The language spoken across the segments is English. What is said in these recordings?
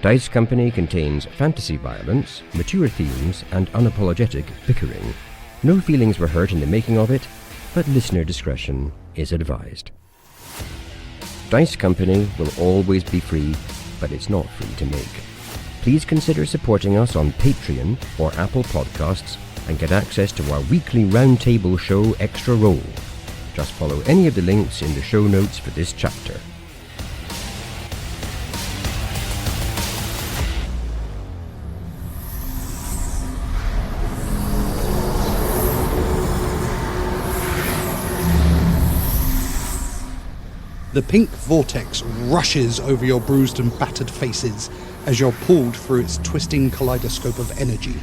Dice Company contains fantasy violence, mature themes, and unapologetic bickering. No feelings were hurt in the making of it, but listener discretion is advised. Dice Company will always be free, but it's not free to make. Please consider supporting us on Patreon or Apple Podcasts and get access to our weekly roundtable show Extra Roll. Just follow any of the links in the show notes for this chapter. The pink vortex rushes over your bruised and battered faces as you're pulled through its twisting kaleidoscope of energy.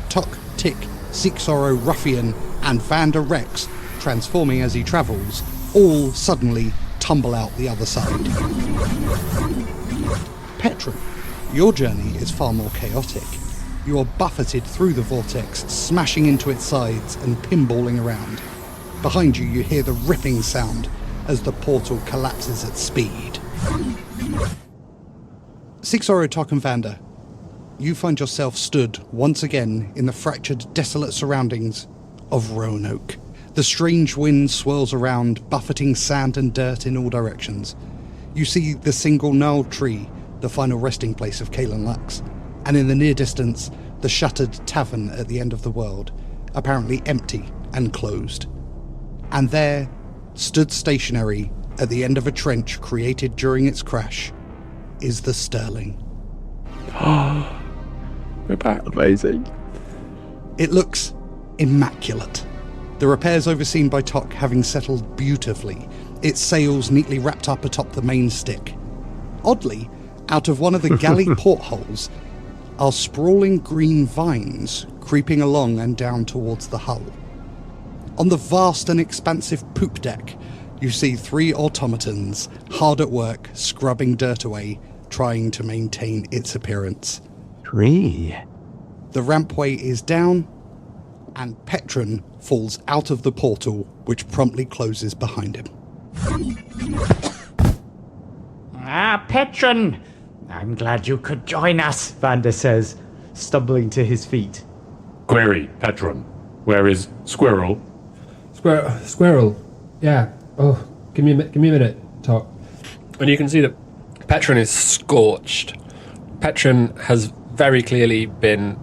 Tock, Tick, Seeksorrow, Ruffian, and Vander Rex, transforming as he travels, all suddenly tumble out the other side. Petren, your journey is far more chaotic. You are buffeted through the vortex, smashing into its sides and pinballing around. Behind you hear the ripping sound as the portal collapses at speed. Seeksorrow, Tock and Vander, you find yourself stood once again in the fractured, desolate surroundings of Roanoke. The strange wind swirls around, buffeting sand and dirt in all directions. You see the single gnarled tree, the final resting place of Kalen Lux, and in the near distance, the shuttered tavern at the end of the world, apparently empty and closed. And there, stood stationary at the end of a trench created during its crash, is the Sterling. We're back. Amazing. It looks immaculate. The repairs overseen by Tock having settled beautifully, its sails neatly wrapped up atop the main stick. Oddly, out of one of the galley portholes are sprawling green vines creeping along and down towards the hull. On the vast and expansive poop deck, you see 3 automatons hard at work, scrubbing dirt away, trying to maintain its appearance. 3? The rampway is down, and Petren falls out of the portal, which promptly closes behind him. Petren! I'm glad you could join us, Vander says, stumbling to his feet. Query, Petren. Where is Squirrel? Squirrel. Yeah. Oh, give me a minute, Tock. And you can see that Petren is scorched. Petren has very clearly been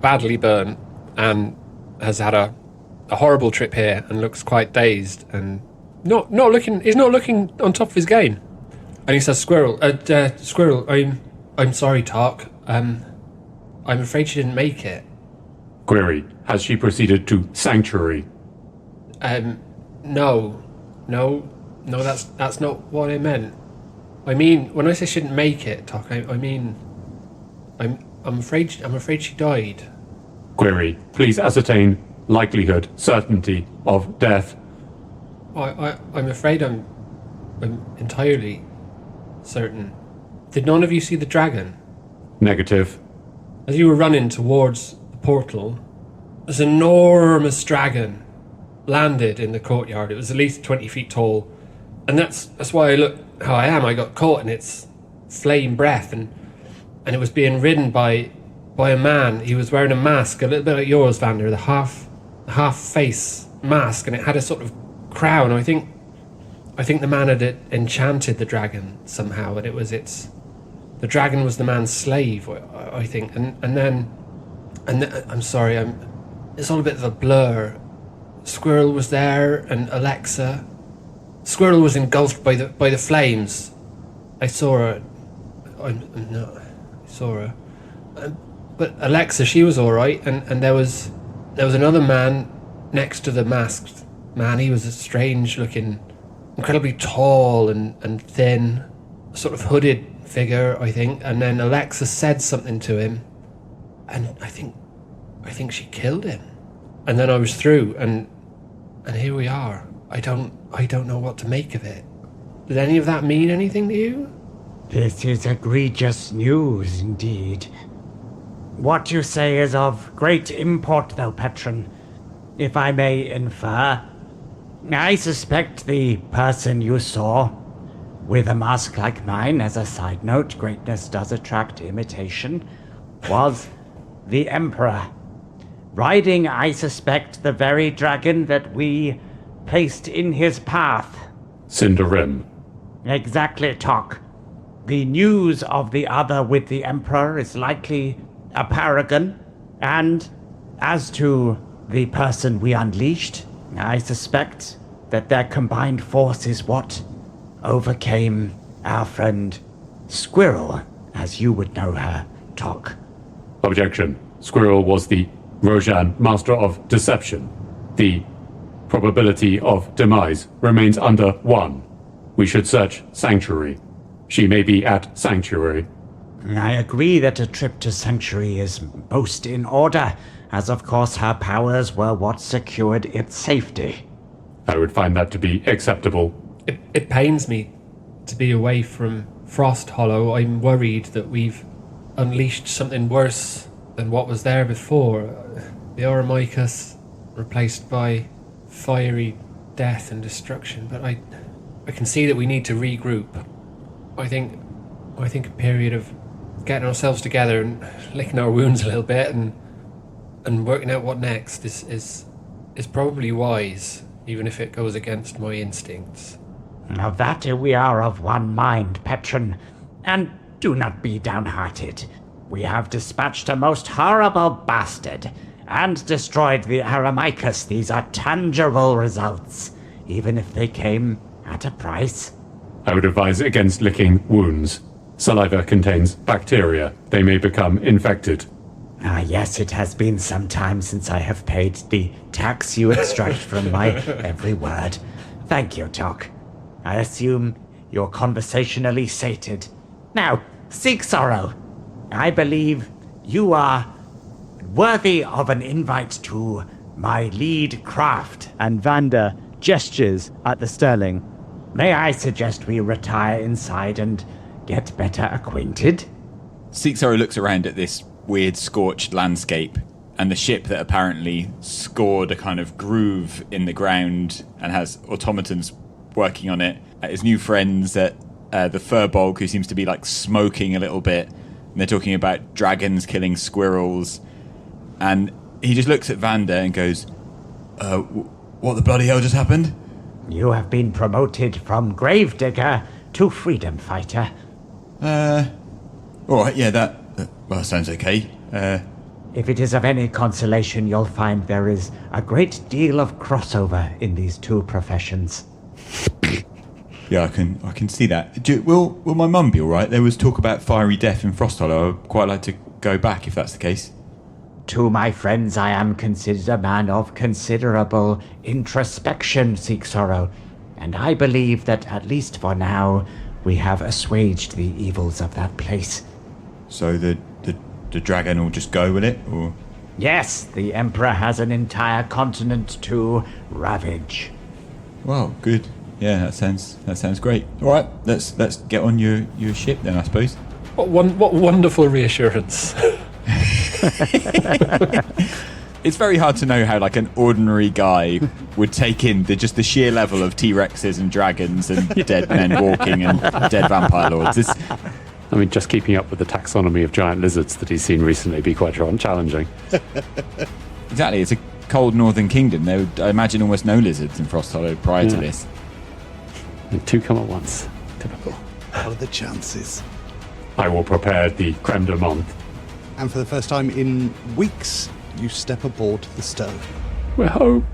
badly burnt and has had a horrible trip here and looks quite dazed and not looking on top of his game. And he says, Squirrel, I'm sorry, Tock. I'm afraid she didn't make it. Query, has she proceeded to Sanctuary? No, that's not what I meant. I mean, when I say she didn't make it, Tock, I mean, I'm afraid she died. Query, please ascertain likelihood, certainty of death. I'm afraid I'm entirely certain. Did none of you see the dragon? Negative. As you were running towards the portal, this enormous dragon landed in the courtyard. It was at least 20 feet tall, and that's why I look how I am. I got caught in its flame breath, and it was being ridden by a man. He was wearing a mask, a little bit like yours, Vander, the half face mask, and it had a sort of crown. I think the man had enchanted the dragon somehow, and the dragon was the man's slave, I think, and then I'm sorry, it's all a bit of a blur. Squirrel was there, and Alexa. Squirrel was engulfed by the flames. I saw her. I saw her. But Alexa, she was all right, and there was another man next to the masked man. He was a strange looking, incredibly tall and thin, sort of hooded figure, I think. And then Alexa said something to him, and I think she killed him. And then I was through, and here we are. I don't know what to make of it. Did any of that mean anything to you? This is egregious news indeed. What you say is of great import, though, Petren. If I may infer, I suspect the person you saw with a mask like mine, as a side note, greatness does attract imitation, was the Emperor, riding, I suspect, the very dragon that we placed in his path. Cinderim. Exactly, Tock. The news of the other with the Emperor is likely a paragon, and as to the person we unleashed, I suspect that their combined force is what overcame our friend Squirrel, as you would know her, Tock. Objection. Squirrel was the Rojan Master of Deception. The probability of demise remains under 1. We should search Sanctuary. She may be at Sanctuary. I agree that a trip to Sanctuary is most in order, as of course her powers were what secured its safety. I would find that to be acceptable. It pains me to be away from Frosthollow. I'm worried that we've unleashed something worse than what was there before. The Oromicus replaced by fiery death and destruction, but I can see that we need to regroup. I think a period of getting ourselves together and licking our wounds a little bit and working out what next is probably wise, even if it goes against my instincts. Of that we are of one mind, Petren, and do not be downhearted. We have dispatched a most horrible bastard and destroyed the Aramicus. These are tangible results, even if they came at a price. I would advise against licking wounds. Saliva contains bacteria. They may become infected. Yes, it has been some time since I have paid the tax you extract from my every word. Thank you, Tock. I assume you're conversationally sated. Now, Seeksorrow, I believe you are worthy of an invite to my lead craft. And Vander gestures at the Sterling. May I suggest we retire inside and get better acquainted? Seeksorrow looks around at this weird scorched landscape and the ship that apparently scored a kind of groove in the ground and has automatons working on it. His new friends at the Furbolg, who seems to be like smoking a little bit. And they're talking about dragons killing squirrels. And he just looks at Vander and goes, what the bloody hell just happened? You have been promoted from gravedigger to freedom fighter. Alright, yeah, that sounds okay. If it is of any consolation, you'll find there is a great deal of crossover in these two professions. Yeah, I can see that. Will my mum be alright? There was talk about fiery death in Frosthollow. I'd quite like to go back if that's the case. To my friends, I am considered a man of considerable introspection, Seeksorrow, and I believe that, at least for now, we have assuaged the evils of that place. So the dragon will just go with it, or? Yes, the Emperor has an entire continent to ravage. Well, good. Yeah, that sounds great. All right, let's get on your ship then, I suppose. What wonderful reassurance. It's very hard to know how like an ordinary guy would take in the sheer level of T-Rexes and dragons and dead men walking and dead vampire lords. I mean, just keeping up with the taxonomy of giant lizards that he's seen recently be quite challenging. Exactly, it's a cold northern kingdom. There would, I imagine, almost no lizards in Frosthollow prior to this. And two come at once. Typical. What are the chances? I will prepare the creme de menthe. And for the first time in weeks, you step aboard the Sterling. We're home.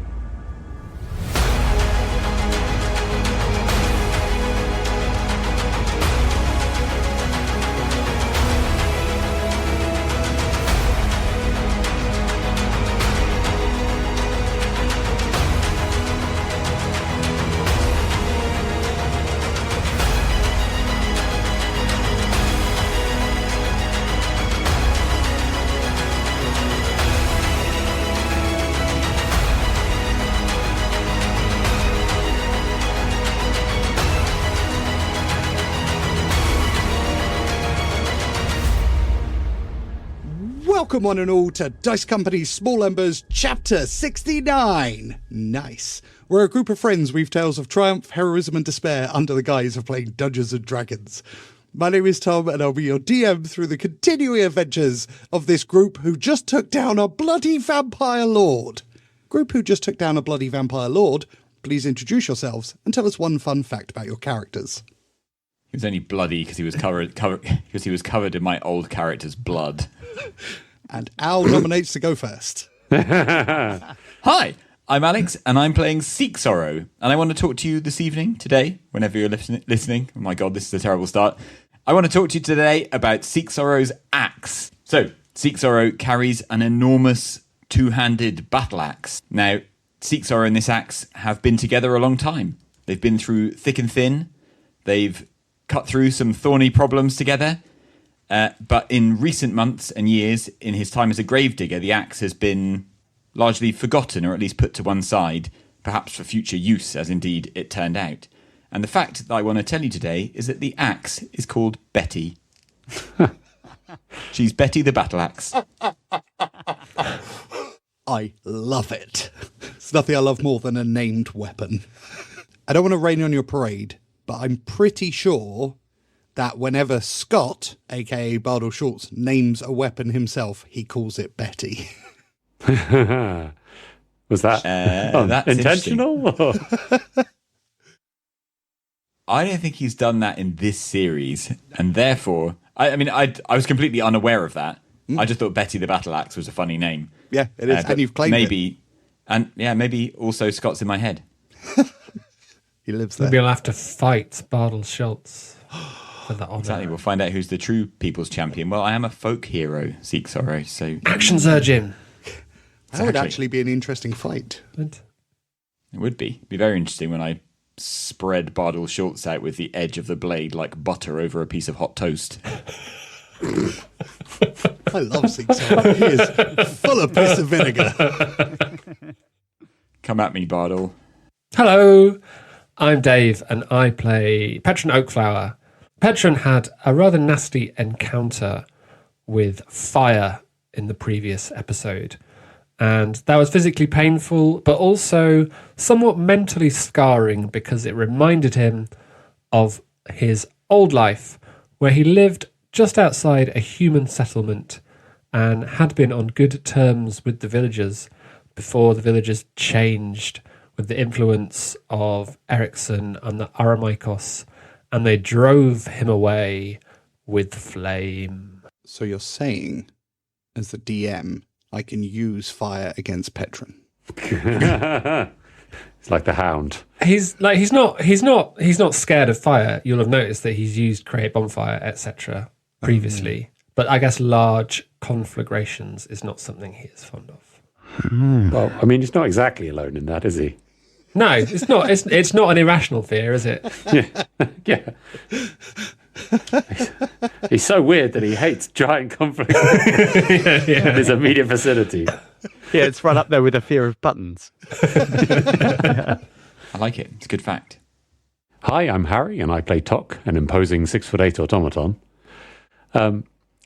Welcome one and all to Dice Company's Small Embers Chapter 69. Nice. We're a group of friends weave tales of triumph, heroism and despair under the guise of playing Dungeons and Dragons. My name is Tom and I'll be your DM through the continuing adventures of this group who just took down a bloody vampire lord. Group who just took down a bloody vampire lord, please introduce yourselves and tell us one fun fact about your characters. He was only bloody because he was covered in my old character's blood. And Al nominates to go first. Hi, I'm Alex, and I'm playing Seeksorrow, and I want to talk to you this evening, today, whenever you're listening. Oh my god, this is a terrible start. I want to talk to you today about Seeksorrow's axe. So, Seeksorrow carries an enormous two-handed battle axe. Now, Seeksorrow and this axe have been together a long time. They've been through thick and thin. They've cut through some thorny problems together. But in recent months and years, in his time as a gravedigger, the axe has been largely forgotten, or at least put to one side, perhaps for future use, as indeed it turned out. And the fact that I want to tell you today is that the axe is called Betty. She's Betty the battle axe. I love it. There's nothing I love more than a named weapon. I don't want to rain on your parade, but I'm pretty sure that whenever Scott, aka Bardell Shorts, names a weapon himself, he calls it Betty. Was that that's intentional? I don't think he's done that in this series, and therefore, I was completely unaware of that. I just thought Betty the Battle Axe was a funny name. Yeah, it is, and you've claimed it. Maybe also Scott's in my head. He lives there. Maybe I'll have to fight Bardell Schultz for the honour. Exactly, we'll find out who's the true people's champion. Well, I am a folk hero, Seeksorrow, so... Action Surgeon! That would actually be an interesting fight. It would be. It'd be very interesting when I spread Bardell Schultz out with the edge of the blade like butter over a piece of hot toast. I love Seeksorrow. He is full of piss of vinegar. Come at me, Bardell. Hello, I'm Dave and I play Petren Oakflower. Petren had a rather nasty encounter with fire in the previous episode. And that was physically painful, but also somewhat mentally scarring because it reminded him of his old life where he lived just outside a human settlement and had been on good terms with the villagers before the villagers changed with the influence of Ericsson and the Aramikos, and they drove him away with flame. So you're saying, as the DM, I can use fire against Petren? It's like the Hound. He's not scared of fire. You'll have noticed that he's used create bonfire, etc. previously. But I guess large conflagrations is not something he is fond of. Well, I mean, he's not exactly alone in that, is he? No, it's not. It's not an irrational fear, is it? Yeah. He's so weird that he hates giant conflagrations in his immediate vicinity. Yeah, it's right up there with a fear of buttons. I like it. It's a good fact. Hi, I'm Harry, and I play Tock, an imposing 6'8" automaton.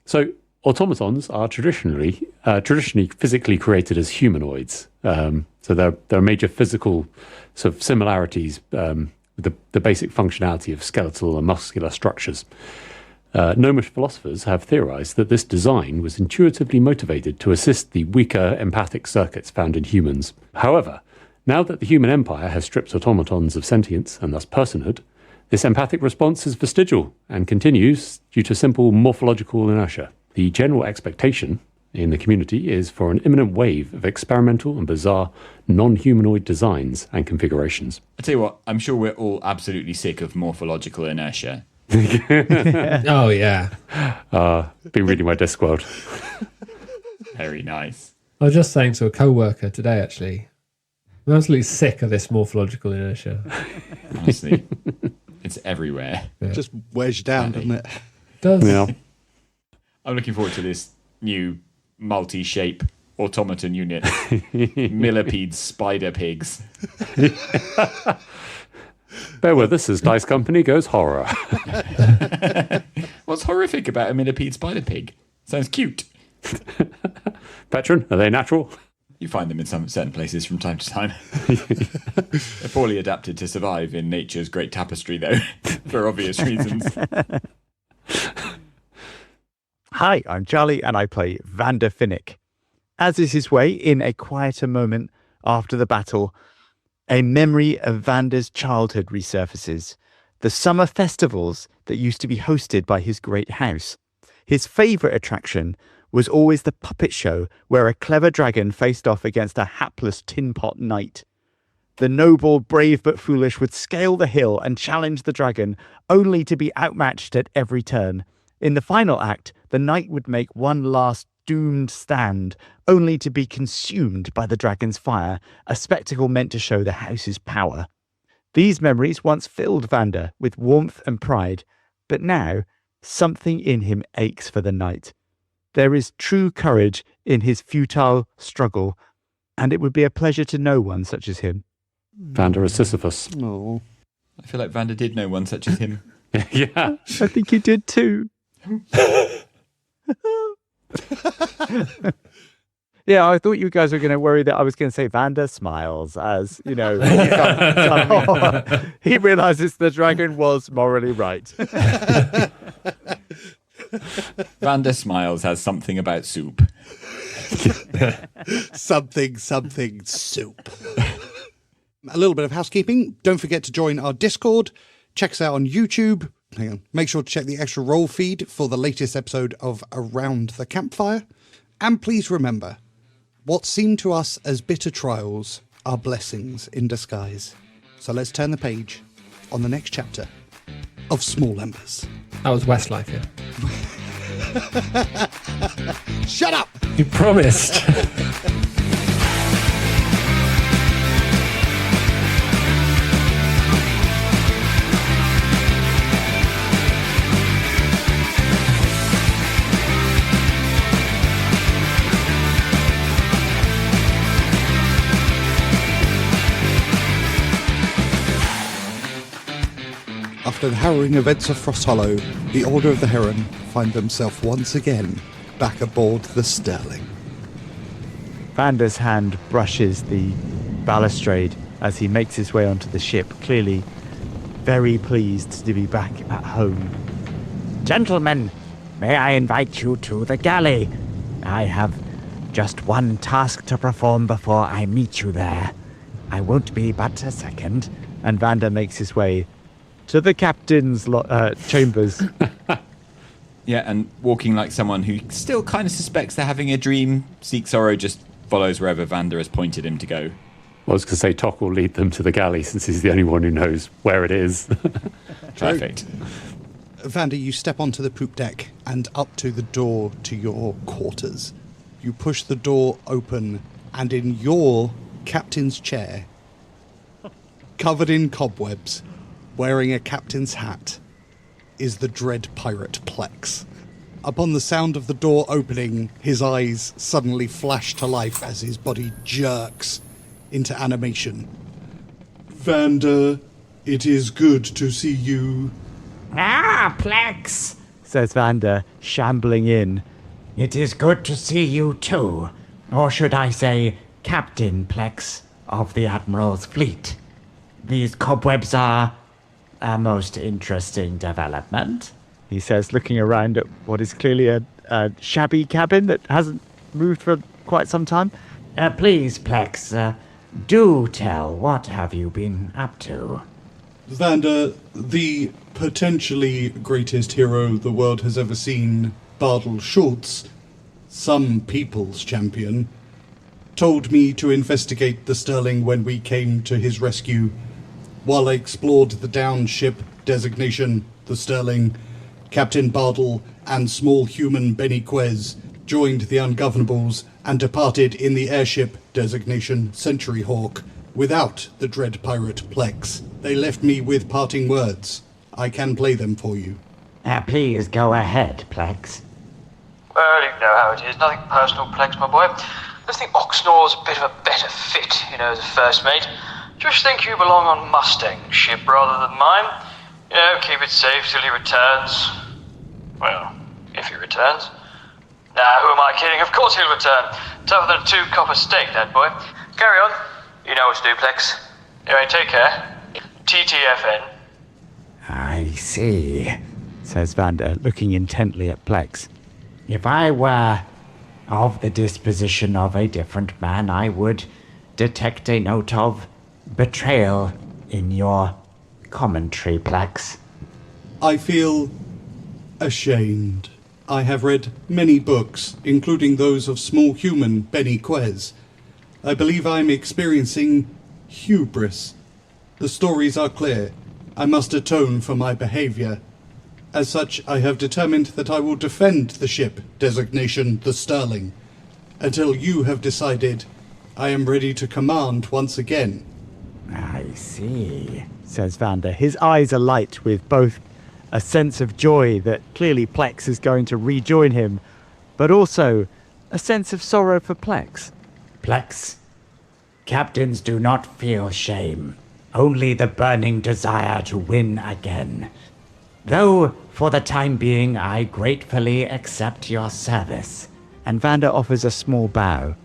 So automatons are traditionally physically created as humanoids. So there are major physical sort of similarities with the basic functionality of skeletal and muscular structures. Gnomish philosophers have theorized that this design was intuitively motivated to assist the weaker empathic circuits found in humans. However, now that the human empire has stripped automatons of sentience and thus personhood, this empathic response is vestigial and continues due to simple morphological inertia. The general expectation in the community is for an imminent wave of experimental and bizarre non-humanoid designs and configurations. I tell you what, I'm sure we're all absolutely sick of morphological inertia. Oh, yeah. Been reading my Discworld. Very nice. I was just saying to a co-worker today, actually, I'm absolutely sick of this morphological inertia. Honestly, it's everywhere. Yeah. Just wears you down, doesn't it? It does. Yeah. I'm looking forward to this new multi-shape automaton unit. Millipede spider pigs. Bear with us as Dice Company goes horror. What's horrific about a millipede spider pig? Sounds cute. Petren, are they natural? You find them in some certain places from time to time. They're poorly adapted to survive in nature's great tapestry, though, for obvious reasons. Hi, I'm Charlie, and I play Vander Finnick. As is his way, in a quieter moment after the battle, a memory of Vander's childhood resurfaces. The summer festivals that used to be hosted by his great house. His favourite attraction was always the puppet show where a clever dragon faced off against a hapless tin pot knight. The noble, brave but foolish would scale the hill and challenge the dragon, only to be outmatched at every turn. In the final act, the knight would make one last doomed stand, only to be consumed by the dragon's fire, a spectacle meant to show the house's power. These memories once filled Vander with warmth and pride, but now something in him aches for the knight. There is true courage in his futile struggle, and it would be a pleasure to know one such as him. Vander is Sisyphus. Oh. I feel like Vander did know one such as him. Yeah. I think he did too. Yeah, I thought you guys were going to worry that I was going to say Vander smiles as, he realizes the dragon was morally right. Vander smiles has something about soup. something soup. A little bit of housekeeping. Don't forget to join our Discord. Check us out on YouTube. Hang on. Make sure to check the extra roll feed for the latest episode of Around the Campfire. And please remember, what seem to us as bitter trials are blessings in disguise. So let's turn the page on the next chapter of Small Embers. That was Westlife, yeah. Shut up! You promised. After the harrowing events of Frosthollow, the Order of the Heron find themselves once again back aboard the Sterling. Vander's hand brushes the balustrade as he makes his way onto the ship, clearly very pleased to be back at home. Gentlemen, may I invite you to the galley? I have just one task to perform before I meet you there. I won't be but a second. And Vander makes his way to the captain's chambers. Yeah, and walking like someone who still kind of suspects they're having a dream, Seeksorrow just follows wherever Vander has pointed him to go. I was going to say Tock will lead them to the galley since he's the only one who knows where it is. Perfect. Vander, you step onto the poop deck and up to the door to your quarters. You push the door open, and in your captain's chair, covered in cobwebs, wearing a captain's hat, is the dread pirate Plex. Upon the sound of the door opening, his eyes suddenly flash to life as his body jerks into animation. Vander, it is good to see you. Ah, Plex, says Vander, shambling in. it is good to see you too. Or should I say, Captain Plex of the Admiral's fleet. These cobwebs are a most interesting development, He says, looking around at what is clearly a shabby cabin that hasn't moved for quite some time. Please, Plex, do tell, what have you been up to? Vander, the potentially greatest hero the world has ever seen, Bardal Schultz, some people's champion, told me to investigate the Sterling when we came to his rescue. While I explored the downed ship designation, the Sterling, Captain Bardal and small human Benny Quez joined the Ungovernables and departed in the airship designation Century Hawk without the dread pirate Plex. They left me with parting words. I can play them for you. Please go ahead, Plex. Well, you know how it is. Nothing personal, Plex, my boy. Just think Oxnor's a bit of a better fit, as a first mate. Just think you belong on Mustang's ship rather than mine. Keep it safe till he returns. Well, if he returns. Nah, who am I kidding? Of course he'll return. Tougher than a 2 copper steak, that boy. Carry on. You know what to do, Plex. Anyway, take care. TTFN. I see, says Vander, looking intently at Plex. If I were of the disposition of a different man, I would detect a note of betrayal in your commentary, Plex. I feel ashamed. I have read many books, including those of small human Benny Quez. I believe I am experiencing hubris. The stories are clear. I must atone for my behavior. As such, I have determined that I will defend the ship, designation the Sterling, until you have decided I am ready to command once again. I see, says Vander. His eyes are light with both a sense of joy that clearly Plex is going to rejoin him, but also a sense of sorrow for Plex. Plex, captains do not feel shame, only the burning desire to win again. Though, for the time being, I gratefully accept your service. And Vander offers a small bow.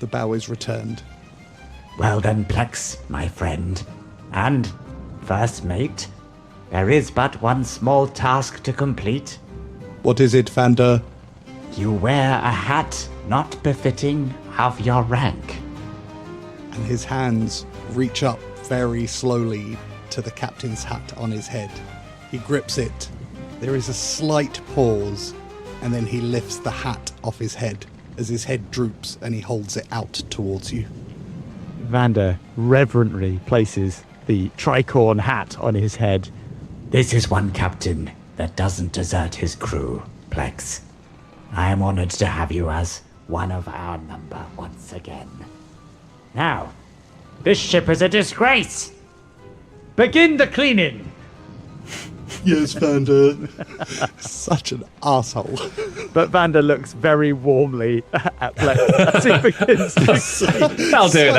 The bow is returned. Well then, Plex, my friend, and first mate, there is but one small task to complete. What is it, Vander? You wear a hat not befitting of your rank. And his hands reach up very slowly to the captain's hat on his head. He grips it. There is a slight pause, and then he lifts the hat off his head as his head droops and he holds it out towards you. Vander reverently places the tricorn hat on his head. This is one captain that doesn't desert his crew, Plex. I am honored to have you as one of our number once again. Now, this ship is a disgrace. Begin the cleaning. Yes, Vander. Such an asshole. But Vander looks very warmly at Plex as he begins to clean. That'll do it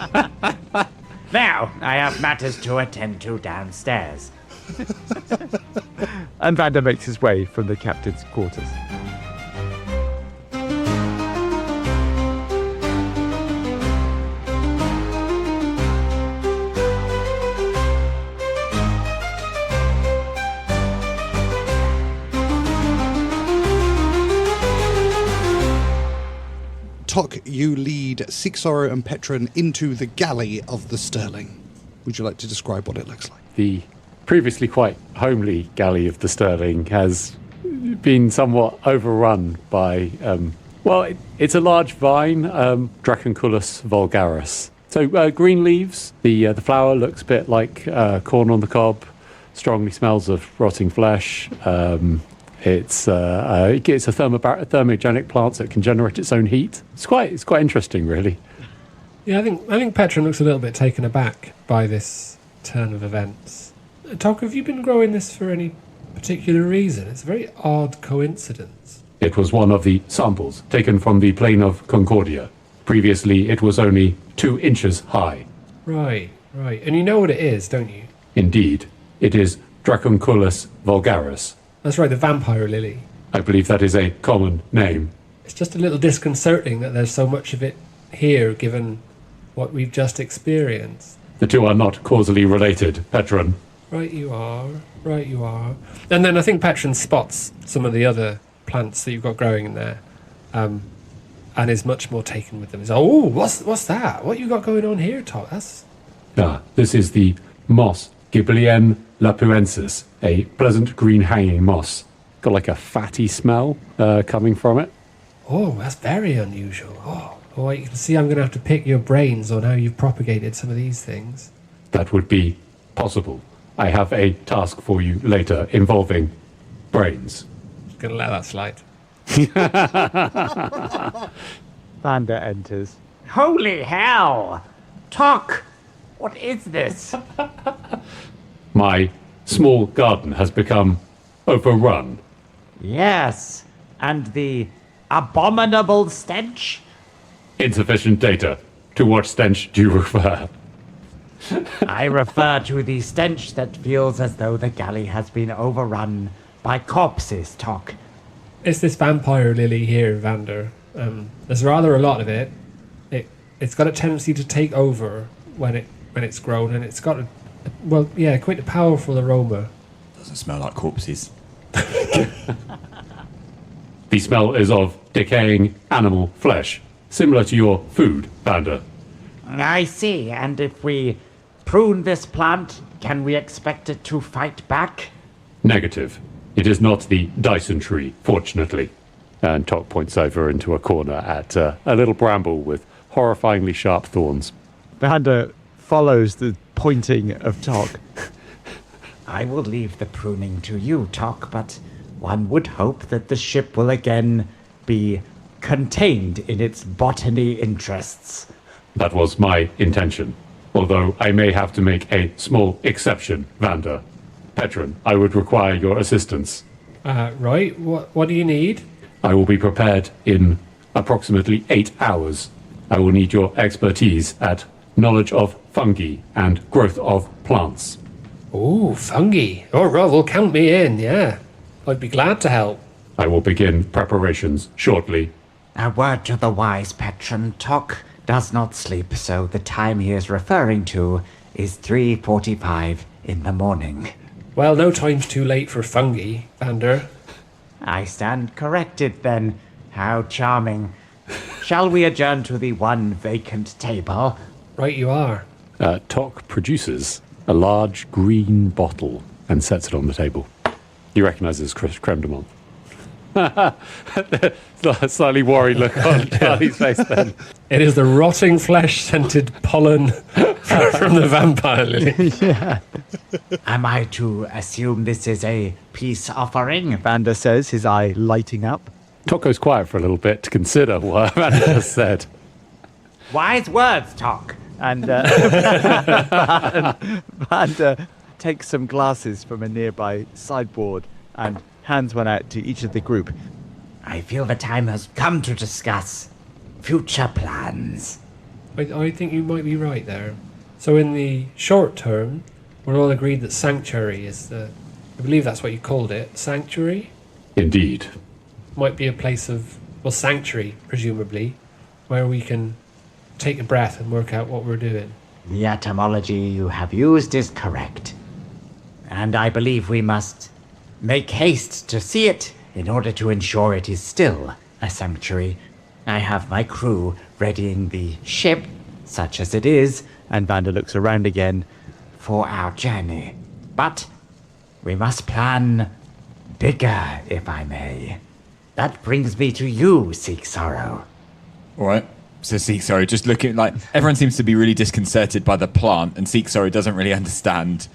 then. Now, I have matters to attend to downstairs. And Vander makes his way from the captain's quarters. Tock, you lead Seeksorrow and Petren into the galley of the Sterling. Would you like to describe what it looks like? The previously quite homely galley of the Sterling has been somewhat overrun by, it's a large vine, Dracunculus vulgaris. So green leaves, the flower looks a bit like corn on the cob, strongly smells of rotting flesh. It's a thermogenic plant that can generate its own heat. It's quite interesting, really. Yeah, I think Petren looks a little bit taken aback by this turn of events. Tock, have you been growing this for any particular reason? It's a very odd coincidence. It was one of the samples taken from the plain of Concordia. Previously, it was only 2 inches high. Right. And you know what it is, don't you? Indeed, it is Dracunculus vulgaris. That's right, the vampire lily. I believe that is a common name. It's just a little disconcerting that there's so much of it here, given what we've just experienced. The two are not causally related, Petren. Right you are. And then I think Petren spots some of the other plants that you've got growing in there, and is much more taken with them. He's what's that? What you got going on here, Todd? This is the moss Gibelien lapuensis, a pleasant green hanging moss. Got like a fatty smell coming from it. Oh, that's very unusual. Oh, you can see I'm going to have to pick your brains on how you've propagated some of these things. That would be possible. I have a task for you later involving brains. Just going to let that slide. Vander enters. Holy hell! Tock, what is this? My small garden has become overrun. Yes, and the abominable stench? Insufficient data. To what stench do you refer? I refer to the stench that feels as though the galley has been overrun by corpses, Tock. It's this vampire lily here, Vander. There's rather a lot of it. It's got a tendency to take over when it's grown, and it's got quite a powerful aroma. Doesn't smell like corpses. The smell is of decaying animal flesh, similar to your food, Vander. I see. And if we prune this plant, can we expect it to fight back? Negative. It is not the Dyson tree, fortunately. And Tock points over into a corner at a little bramble with horrifyingly sharp thorns. Vander follows the pointing of Tock. I will leave the pruning to you, Tock, but one would hope that the ship will again be contained in its botany interests. That was my intention. Although I may have to make a small exception, Vander. Petren, I would require your assistance. Right. What do you need? I will be prepared in approximately 8 hours. I will need your expertise at knowledge of fungi and growth of plants. Ooh, fungi. All right, well, count me in, yeah. I'd be glad to help. I will begin preparations shortly. A word to the wise, Petren. Tock does not sleep, so the time he is referring to is 3:45 in the morning. Well, no time's too late for fungi, Vander. I stand corrected, then. How charming. Shall we adjourn to the one vacant table? Right you are. Tock produces a large green bottle and sets it on the table. You recognise this creme de menthe. A slightly worried look on Charlie's face then. It is the rotting flesh-scented pollen from the vampire lily. Yeah. Am I to assume this is a peace offering? Vander says, his eye lighting up. Tock goes quiet for a little bit to consider what Vander has said. Wise words, Tock. And Vander takes some glasses from a nearby sideboard and hands one out to each of the group. I feel the time has come to discuss future plans. I think you might be right there. So in the short term, we're all agreed that sanctuary is I believe that's what you called it, sanctuary? Indeed. Might be a place of, sanctuary, presumably, where we can take a breath and work out what we're doing. The etymology you have used is correct. And I believe we must make haste to see it in order to ensure it is still a sanctuary. I have my crew readying the ship, such as it is, And Vander looks around again. for our journey. But we must plan bigger, if I may. That brings me to you, Seeksorrow. All right. So Seeksorrow, just looking like everyone seems to be really disconcerted by the plant, and Seeksorrow doesn't really understand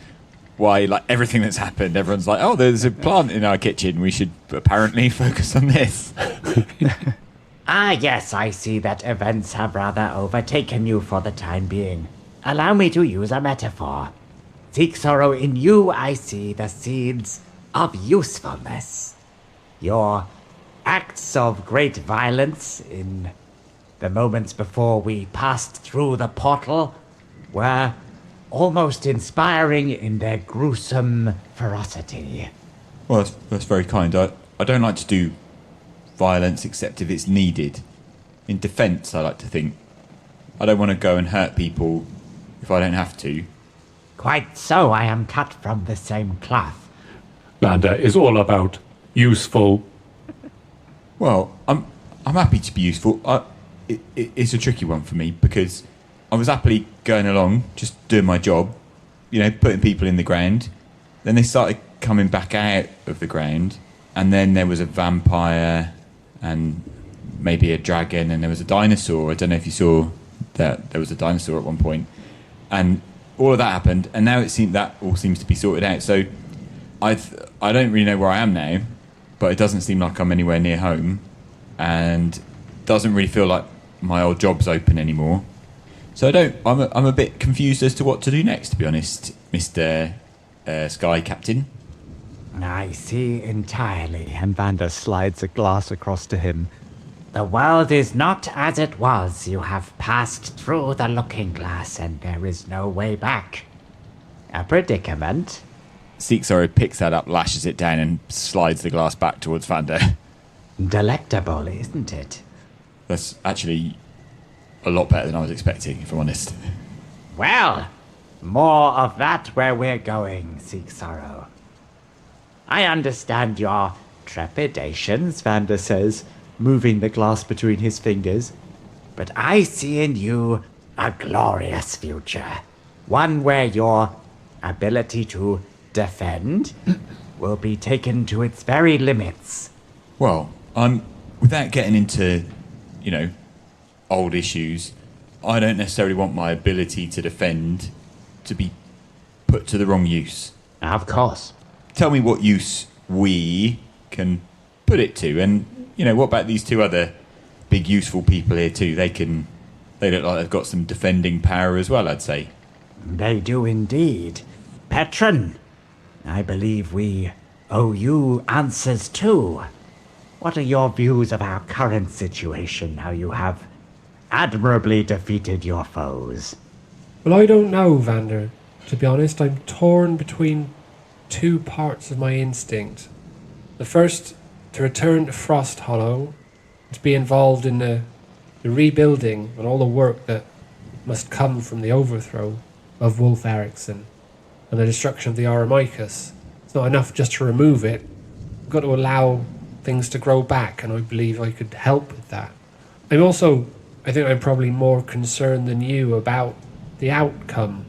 why, like everything that's happened. Everyone's like, "Oh, there's a plant in our kitchen. We should apparently focus on this." Ah, yes, I see that events have rather overtaken you for the time being. Allow me to use a metaphor. Seeksorrow, in you I see the seeds of usefulness. Your acts of great violence in the moments before we passed through the portal were almost inspiring in their gruesome ferocity. Well, that's very kind. I don't like to do violence except if it's needed. In defence, I like to think. I don't want to go and hurt people if I don't have to. Quite so, I am cut from the same cloth. Vander is all about useful. Well, I'm happy to be useful. It's a tricky one for me because I was happily going along, just doing my job, putting people in the ground. Then they started coming back out of the ground, and then there was a vampire and maybe a dragon, and there was a dinosaur. I don't know if you saw that there was a dinosaur at one point, and all of that happened, and now that all seems to be sorted out. So I don't really know where I am now, but it doesn't seem like I'm anywhere near home, and doesn't really feel like my old job's open anymore. So I'm a bit confused as to what to do next, to be honest, Mr. Sky Captain. I see entirely. And Vander slides a glass across to him. The world is not as it was. You have passed through the looking glass and there is no way back. A predicament? Seeksorrow picks that up, lashes it down, and slides the glass back towards Vander. Delectable, isn't it? That's actually a lot better than I was expecting, if I'm honest. Well, more of that where we're going, Seeksorrow. I understand your trepidations, Vander says, moving the glass between his fingers. But I see in you a glorious future. One where your ability to defend will be taken to its very limits. Well, without getting into, old issues, I don't necessarily want my ability to defend to be put to the wrong use. Of course. Tell me what use we can put it to, and, what about these two other big useful people here too? They look like they've got some defending power as well, I'd say. They do indeed. Petren, I believe we owe you answers too. What are your views of our current situation, how you have admirably defeated your foes? Well, I don't know, Vander. To be honest, I'm torn between two parts of my instinct. The first, to return to Frosthollow, to be involved in the rebuilding and all the work that must come from the overthrow of Wolf Eriksson and the destruction of the Aramicus. It's not enough just to remove it. We've got to allow things to grow back, and I believe I could help with that. I think I'm probably more concerned than you about the outcome.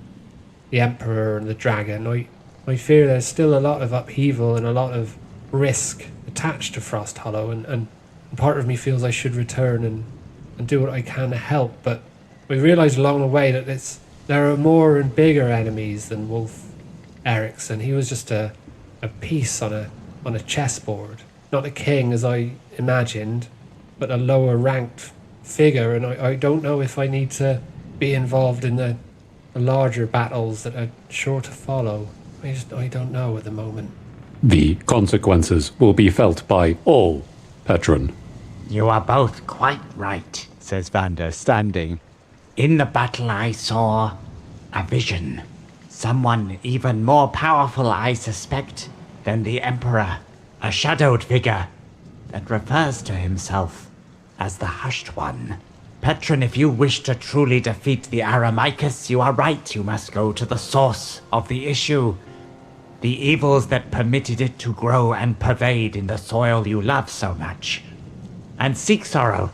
The Emperor and the Dragon. I fear there's still a lot of upheaval and a lot of risk attached to Frosthollow, and part of me feels I should return and do what I can to help, but we realised along the way that there are more and bigger enemies than Wolf Eriksson. He was just a piece on a chessboard. Not a king as I imagined, but a lower ranked figure, and I don't know if I need to be involved in the larger battles that are sure to follow. I don't know at the moment. The consequences will be felt by all, Petren. You are both quite right, says Vander, standing. In the battle I saw a vision. Someone even more powerful, I suspect, than the Emperor. A shadowed figure that refers to himself as the Hushed One. Petren, if you wish to truly defeat the Aramicus, you are right. You must go to the source of the issue. The evils that permitted it to grow and pervade in the soil you love so much. And Seeksorrow,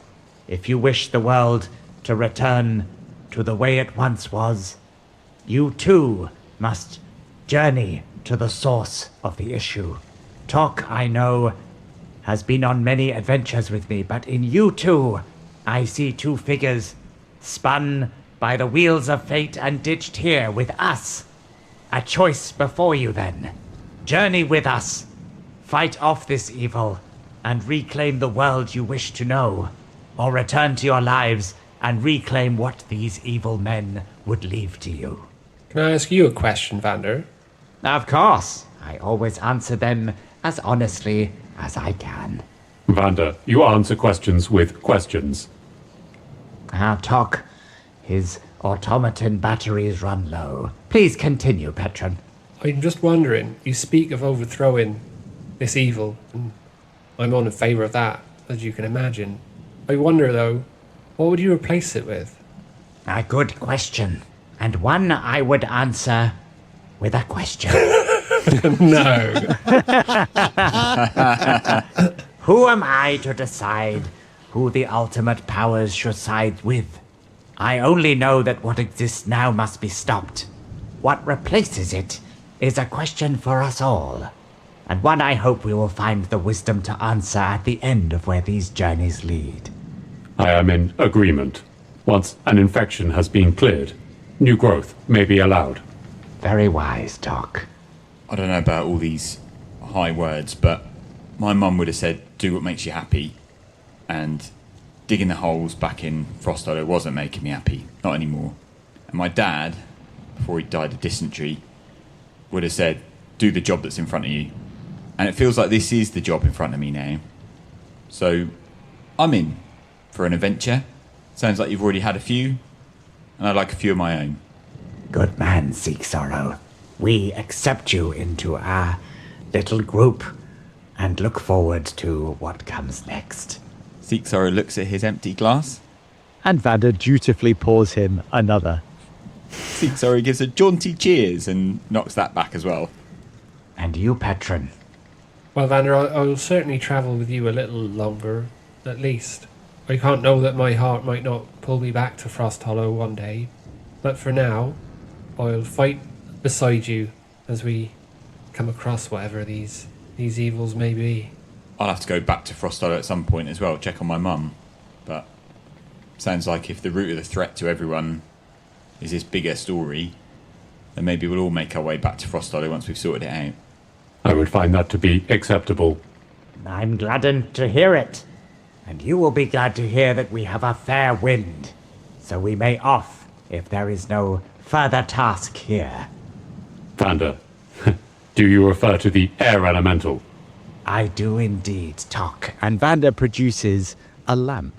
if you wish the world to return to the way it once was, you too must journey to the source of the issue. Tock, I know, has been on many adventures with me, but in you too, I see two figures spun by the wheels of fate and ditched here with us. A choice before you then. Journey with us, fight off this evil, and reclaim the world you wish to know, or return to your lives and reclaim what these evil men would leave to you. Can I ask you a question, Vander? Of course. I always answer them as honestly as I can. Vander, you answer questions with questions. Tock, his automaton batteries run low. Please continue, Petren. I'm just wondering, you speak of overthrowing this evil, and I'm all in favour of that, as you can imagine. I wonder, though, what would you replace it with? A good question, and one I would answer with a question. No. Who am I to decide who the ultimate powers should side with? I only know that what exists now must be stopped. What replaces it is a question for us all, and one I hope we will find the wisdom to answer at the end of where these journeys lead. I am in agreement. Once an infection has been cleared, new growth may be allowed. Very wise, Tock. I don't know about all these high words, but my mum would have said, do what makes you happy. And digging the holes back in Frosthollow wasn't making me happy. Not anymore. And my dad, before he died of dysentery, would have said, do the job that's in front of you. And it feels like this is the job in front of me now. So I'm in for an adventure. Sounds like you've already had a few, and I'd like a few of my own. Good man, Seeksorrow. We accept you into our little group and look forward to what comes next. Seeksorrow looks at his empty glass. And Vander dutifully pours him another. Seeksorrow gives a jaunty cheers and knocks that back as well. And you, Petren? Well, Vander, I'll certainly travel with you a little longer, at least. I can't know that my heart might not pull me back to Frosthollow one day, but for now, I'll fight beside you as we come across whatever these evils may be. I'll have to go back to Frosthollow at some point as well, check on my mum. But sounds like if the root of the threat to everyone is this bigger story, then maybe we'll all make our way back to Frosthollow once we've sorted it out. I would find that to be acceptable. I'm gladdened to hear it. And you will be glad to hear that we have a fair wind. So we may off if there is no further task here. Vander, do you refer to the air elemental? I do indeed, Tock. And Vander produces a lamp.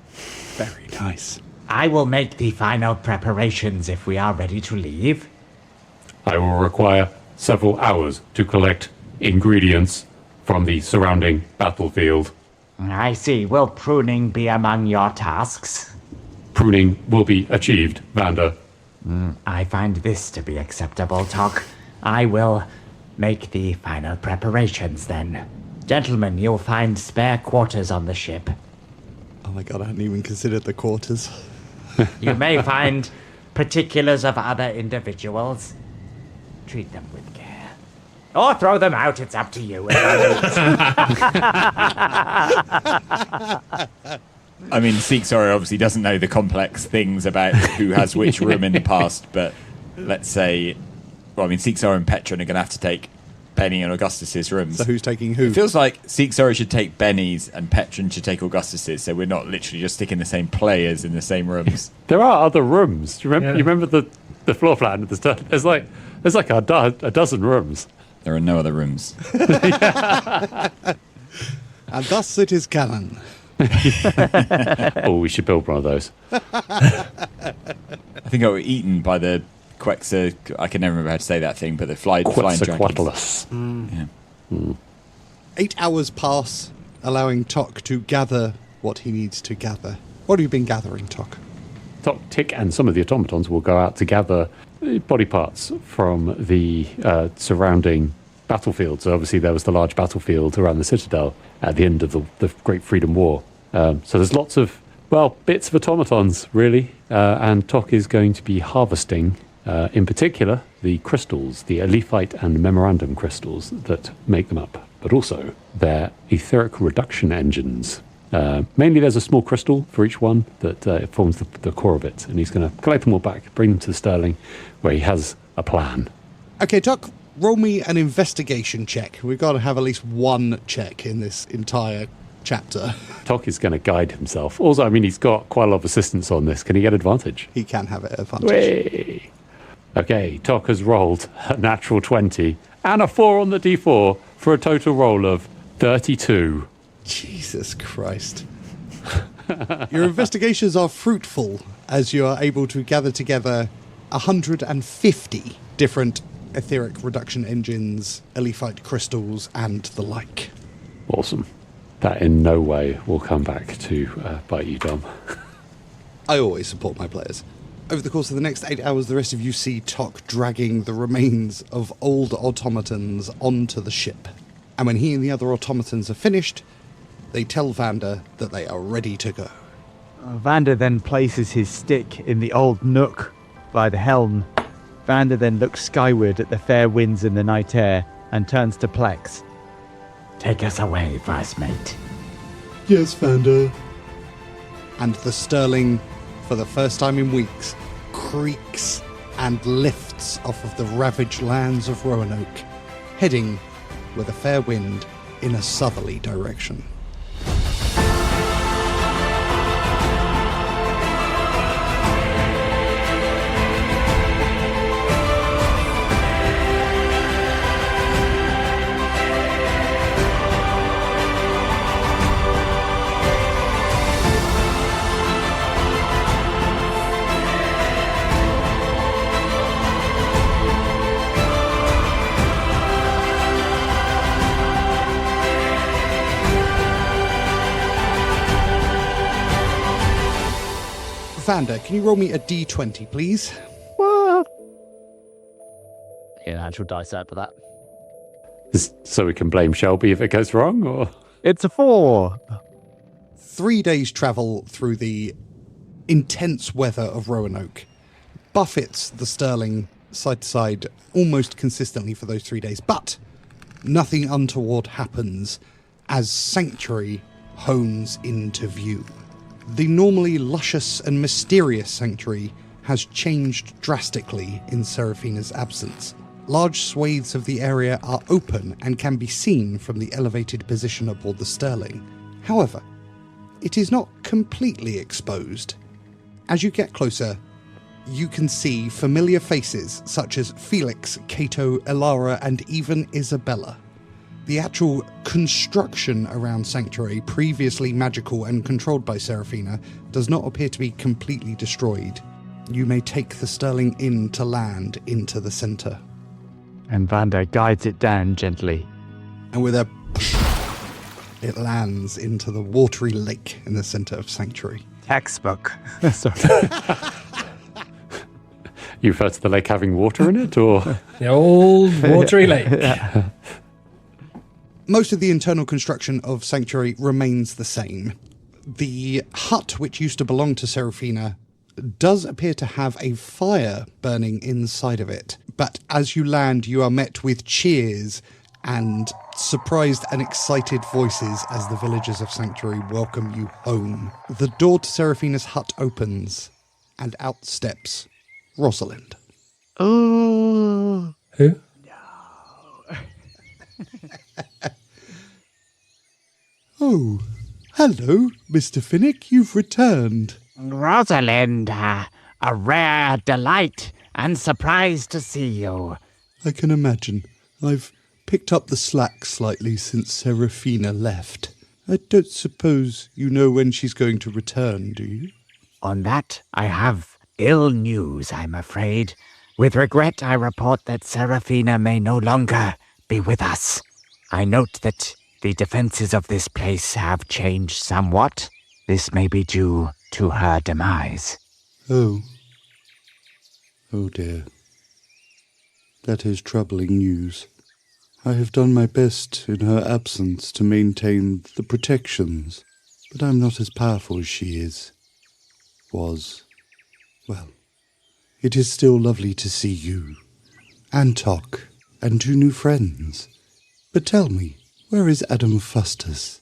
Very nice. I will make the final preparations if we are ready to leave. I will require several hours to collect ingredients from the surrounding battlefield. I see. Will pruning be among your tasks? Pruning will be achieved, Vander. I find this to be acceptable, Tock. I will make the final preparations then. Gentlemen, you'll find spare quarters on the ship. Oh my god, I hadn't even considered the quarters. You may find particulars of other individuals. Treat them with care. Or throw them out, it's up to you. I mean, Seeksorrow obviously doesn't know the complex things about who has which room in the past, but let's say, well, I mean, Seeksorrow and Petren are going to have to take Benny and Augustus's rooms. So who's taking who? It feels like Seeksorrow should take Benny's and Petren should take Augustus's, so we're not literally just sticking the same players in the same rooms. There are other rooms. Do you remember? Yeah. You remember the floor plan at the start? There's like a dozen rooms. There are no other rooms. And thus it is canon. Oh, we should build one of those. I think I were eaten by the Quexa. I can never remember how to say that thing, but the flying dragons. Yeah. 8 hours pass, allowing Tock to gather what he needs to gather. What have you been gathering, Tock? Tock, Tick, and some of the automatons will go out to gather body parts from the surrounding battlefield. So obviously there was the large battlefield around the Citadel at the end of the Great Freedom War. So there's lots of, bits of automatons, really. And Tock is going to be harvesting, in particular, the crystals, the Elephite and Memorandum crystals that make them up, but also their etheric reduction engines. Mainly there's a small crystal for each one that forms the core of it, and he's going to collect them all back, bring them to the Sterling, where he has a plan. Okay, Tock, roll me an investigation check. We've got to have at least one check in this entire chapter. Tock is going to guide himself. Also, I mean, he's got quite a lot of assistance on this. Can he get advantage? He can have it advantage. Way. Okay, Tock has rolled a natural 20 and a 4 on the D4 for a total roll of 32. Jesus Christ. Your investigations are fruitful as you are able to gather together 150 different etheric reduction engines, Elephite crystals, and the like. Awesome. That in no way will come back to bite you, Dom. I always support my players. Over the course of the next 8 hours, the rest of you see Tock dragging the remains of old automatons onto the ship. And when he and the other automatons are finished, they tell Vander that they are ready to go. Vander then places his stick in the old nook by the helm. Vander then looks skyward at the fair winds in the night air and turns to Plex. Take us away, first mate. Yes, Vander. And the Sterling, for the first time in weeks, creaks and lifts off of the ravaged lands of Roanoke, heading with a fair wind in a southerly direction. Vander, can you roll me a d20, please? What? Yeah, actual dice out for that. So we can blame Shelby if it goes wrong, or? It's a 4. 3 days travel through the intense weather of Roanoke buffets the Sterling side to side almost consistently for those 3 days, but nothing untoward happens as Sanctuary hones into view. The normally luscious and mysterious Sanctuary has changed drastically in Seraphina's absence. Large swathes of the area are open and can be seen from the elevated position aboard the Sterling. However, it is not completely exposed. As you get closer, you can see familiar faces such as Felix, Cato, Elara, and even Isabella. The actual construction around Sanctuary, previously magical and controlled by Seraphina, does not appear to be completely destroyed. You may take the Sterling in to land into the centre. And Vander guides it down gently. And with a it lands into the watery lake in the centre of Sanctuary. Textbook. Sorry. You refer to the lake having water in it, or? The old watery lake. Most of the internal construction of Sanctuary remains the same. The hut, which used to belong to Seraphina, does appear to have a fire burning inside of it. But as you land, you are met with cheers and surprised and excited voices as the villagers of Sanctuary welcome you home. The door to Seraphina's hut opens, and out steps Rosalind. Oh. Who? Oh, hello, Mr. Finnick, you've returned. Rosalind, a rare delight and surprise to see you. I can imagine. I've picked up the slack slightly since Seraphina left. I don't suppose you know when she's going to return, do you? On that, I have ill news, I'm afraid. With regret, I report that Seraphina may no longer be with us. I note that the defenses of this place have changed somewhat. This may be due to her demise. Oh. Oh dear. That is troubling news. I have done my best in her absence to maintain the protections, but I'm not as powerful as she is. Was. Well, it is still lovely to see you, and Tock, and 2 new friends. But tell me, where is Adam Fustus?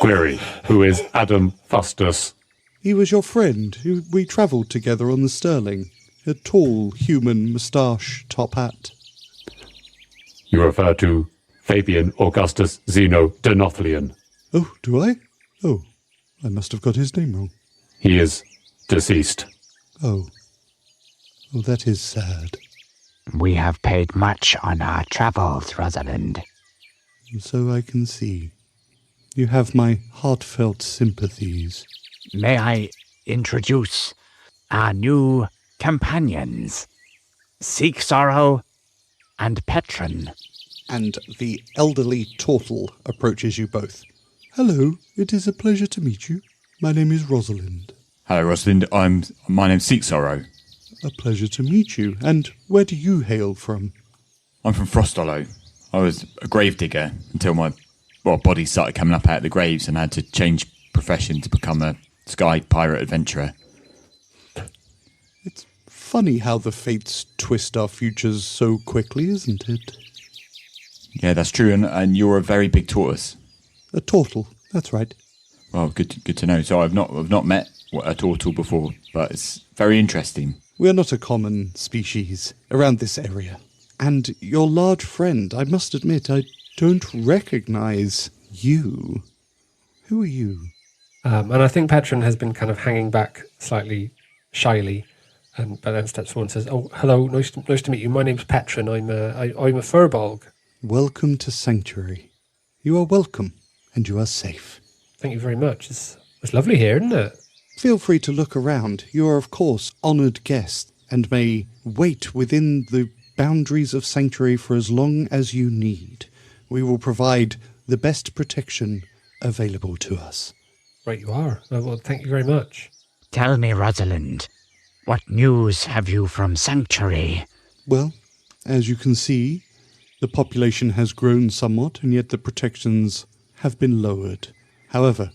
Query, who is Adam Fustus? He was your friend. We travelled together on the Sterling. A tall, human, moustache, top hat. You refer to Fabian Augustus Zeno Denothlian. Oh, do I? Oh, I must have got his name wrong. He is deceased. Oh. Oh, that is sad. We have paid much on our travels, Rosalind. So I can see. You have my heartfelt sympathies. May I introduce our new companions, Seeksorrow and Petren. And the elderly Tortle approaches you both. Hello, it is a pleasure to meet you. My name is Rosalind. Hello, Rosalind. My name's Seeksorrow. A pleasure to meet you. And where do you hail from? I'm from Frosthollow. I was a gravedigger until my body started coming up out of the graves, and I had to change profession to become a sky pirate adventurer. It's funny how the fates twist our futures so quickly, isn't it? Yeah, that's true, and you're a very big tortoise. A Tortle, that's right. Well, good to know. So I've not met a turtle before, but it's very interesting. We are not a common species around this area. And your large friend, I must admit, I don't recognize you. Who are you? And I think Petren has been kind of hanging back slightly shyly, but then steps forward and says, "Oh, hello, nice to meet you. My name's Petren. I'm a furbolg." Welcome to Sanctuary. You are welcome, and you are safe. Thank you very much. It's lovely here, isn't it? Feel free to look around. You are, of course, honoured guests, and may wait within the boundaries of Sanctuary for as long as you need. We will provide the best protection available to us. Right, you are. Well, thank you very much. Tell me, Rosalind, what news have you from Sanctuary? Well, as you can see, the population has grown somewhat, and yet the protections have been lowered. However,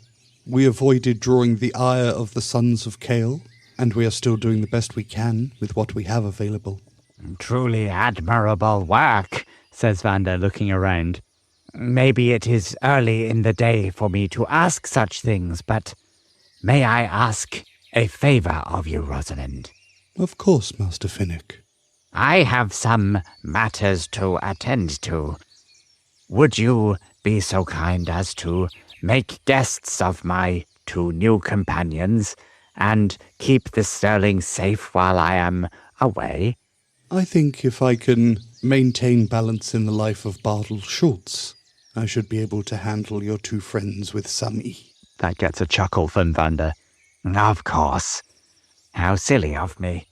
we avoided drawing the ire of the Sons of Kale, and we are still doing the best we can with what we have available. Truly admirable work, says Vander, looking around. Maybe it is early in the day for me to ask such things, but may I ask a favor of you, Rosalind? Of course, Master Finnick. I have some matters to attend to. Would you be so kind as to make guests of my 2 new companions and keep the Sterling safe while I am away? I think if I can maintain balance in the life of Bartle Schultz, I should be able to handle your 2 friends with some ease. That gets a chuckle from Vander. Of course. How silly of me.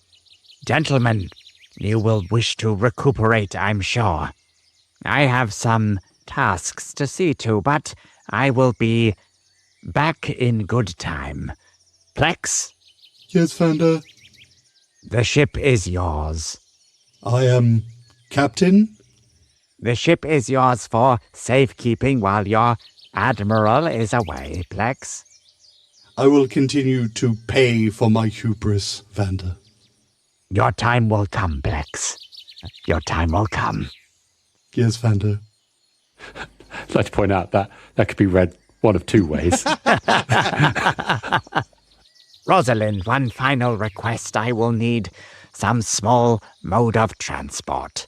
Gentlemen, you will wish to recuperate, I'm sure. I have some tasks to see to, but I will be back in good time. Plex? Yes, Vander? The ship is yours. I am Captain? The ship is yours for safekeeping while your Admiral is away, Plex. I will continue to pay for my hubris, Vander. Your time will come, Plex. Your time will come. Yes, Vander. I'd like to point out that could be read one of 2 ways. Rosalind, one final request. I will need some small mode of transport.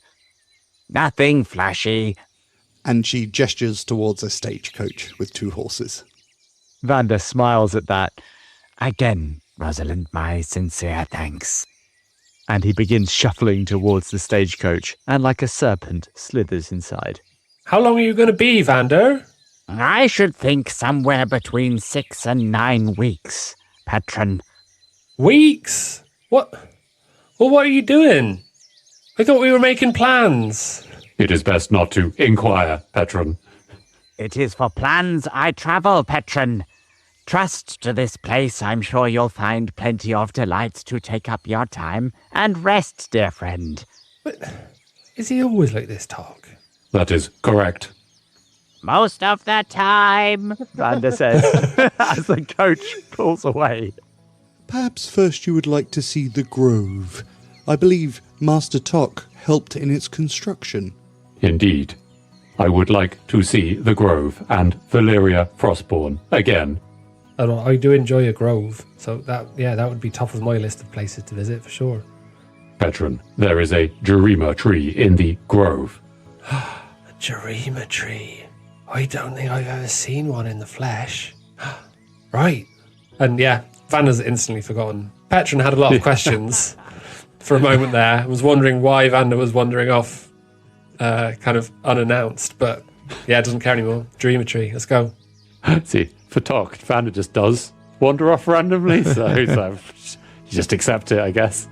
Nothing flashy. And she gestures towards a stagecoach with 2 horses. Vander smiles at that, Again, Rosalind, my sincere thanks. and he begins shuffling towards the stagecoach and like a serpent slithers inside. How long are you going to be, Vander? I should think somewhere between 6 and 9 weeks, Petren. Weeks? What? Well, what are you doing? I thought we were making plans. It is best not to inquire, Petren. It is for plans I travel, Petren. Trust to this place. I'm sure you'll find plenty of delights to take up your time and rest, dear friend. But is he always like this, Tock? That is correct. Most of the time, Vander says, as the coach pulls away. Perhaps first you would like to see the Grove. I believe Master Tock helped in its construction. Indeed. I would like to see the Grove and Valyria Frostborn again. I do enjoy a grove, so that would be top of my list of places to visit for sure. Petren, there is a Jerima tree in the Grove. A Jerima tree. I don't think I've ever seen one in the flesh. Right. And yeah, Vander's instantly forgotten. Petren had a lot of questions for a moment there. I was wondering why Vander was wandering off kind of unannounced, but yeah, doesn't care anymore. Jerima tree, let's go. See, for Tock, Vander just does wander off randomly, so you just accept it, I guess.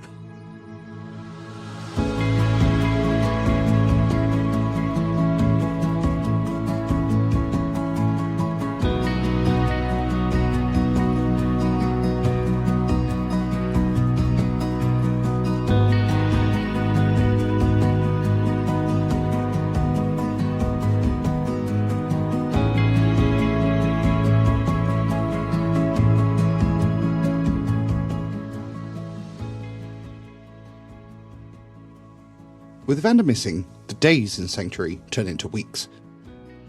With Vander missing, the days in Sanctuary turn into weeks.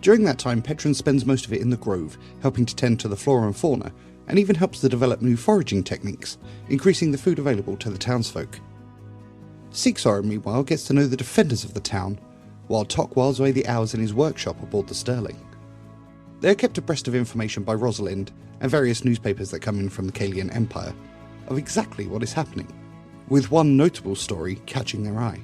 During that time, Petren spends most of it in the Grove, helping to tend to the flora and fauna, and even helps to develop new foraging techniques, increasing the food available to the townsfolk. Seeksorrow, meanwhile, gets to know the defenders of the town, while Tock whiles away the hours in his workshop aboard the Sterling. They are kept abreast of information by Rosalind and various newspapers that come in from the Kalian Empire of exactly what is happening, with one notable story catching their eye.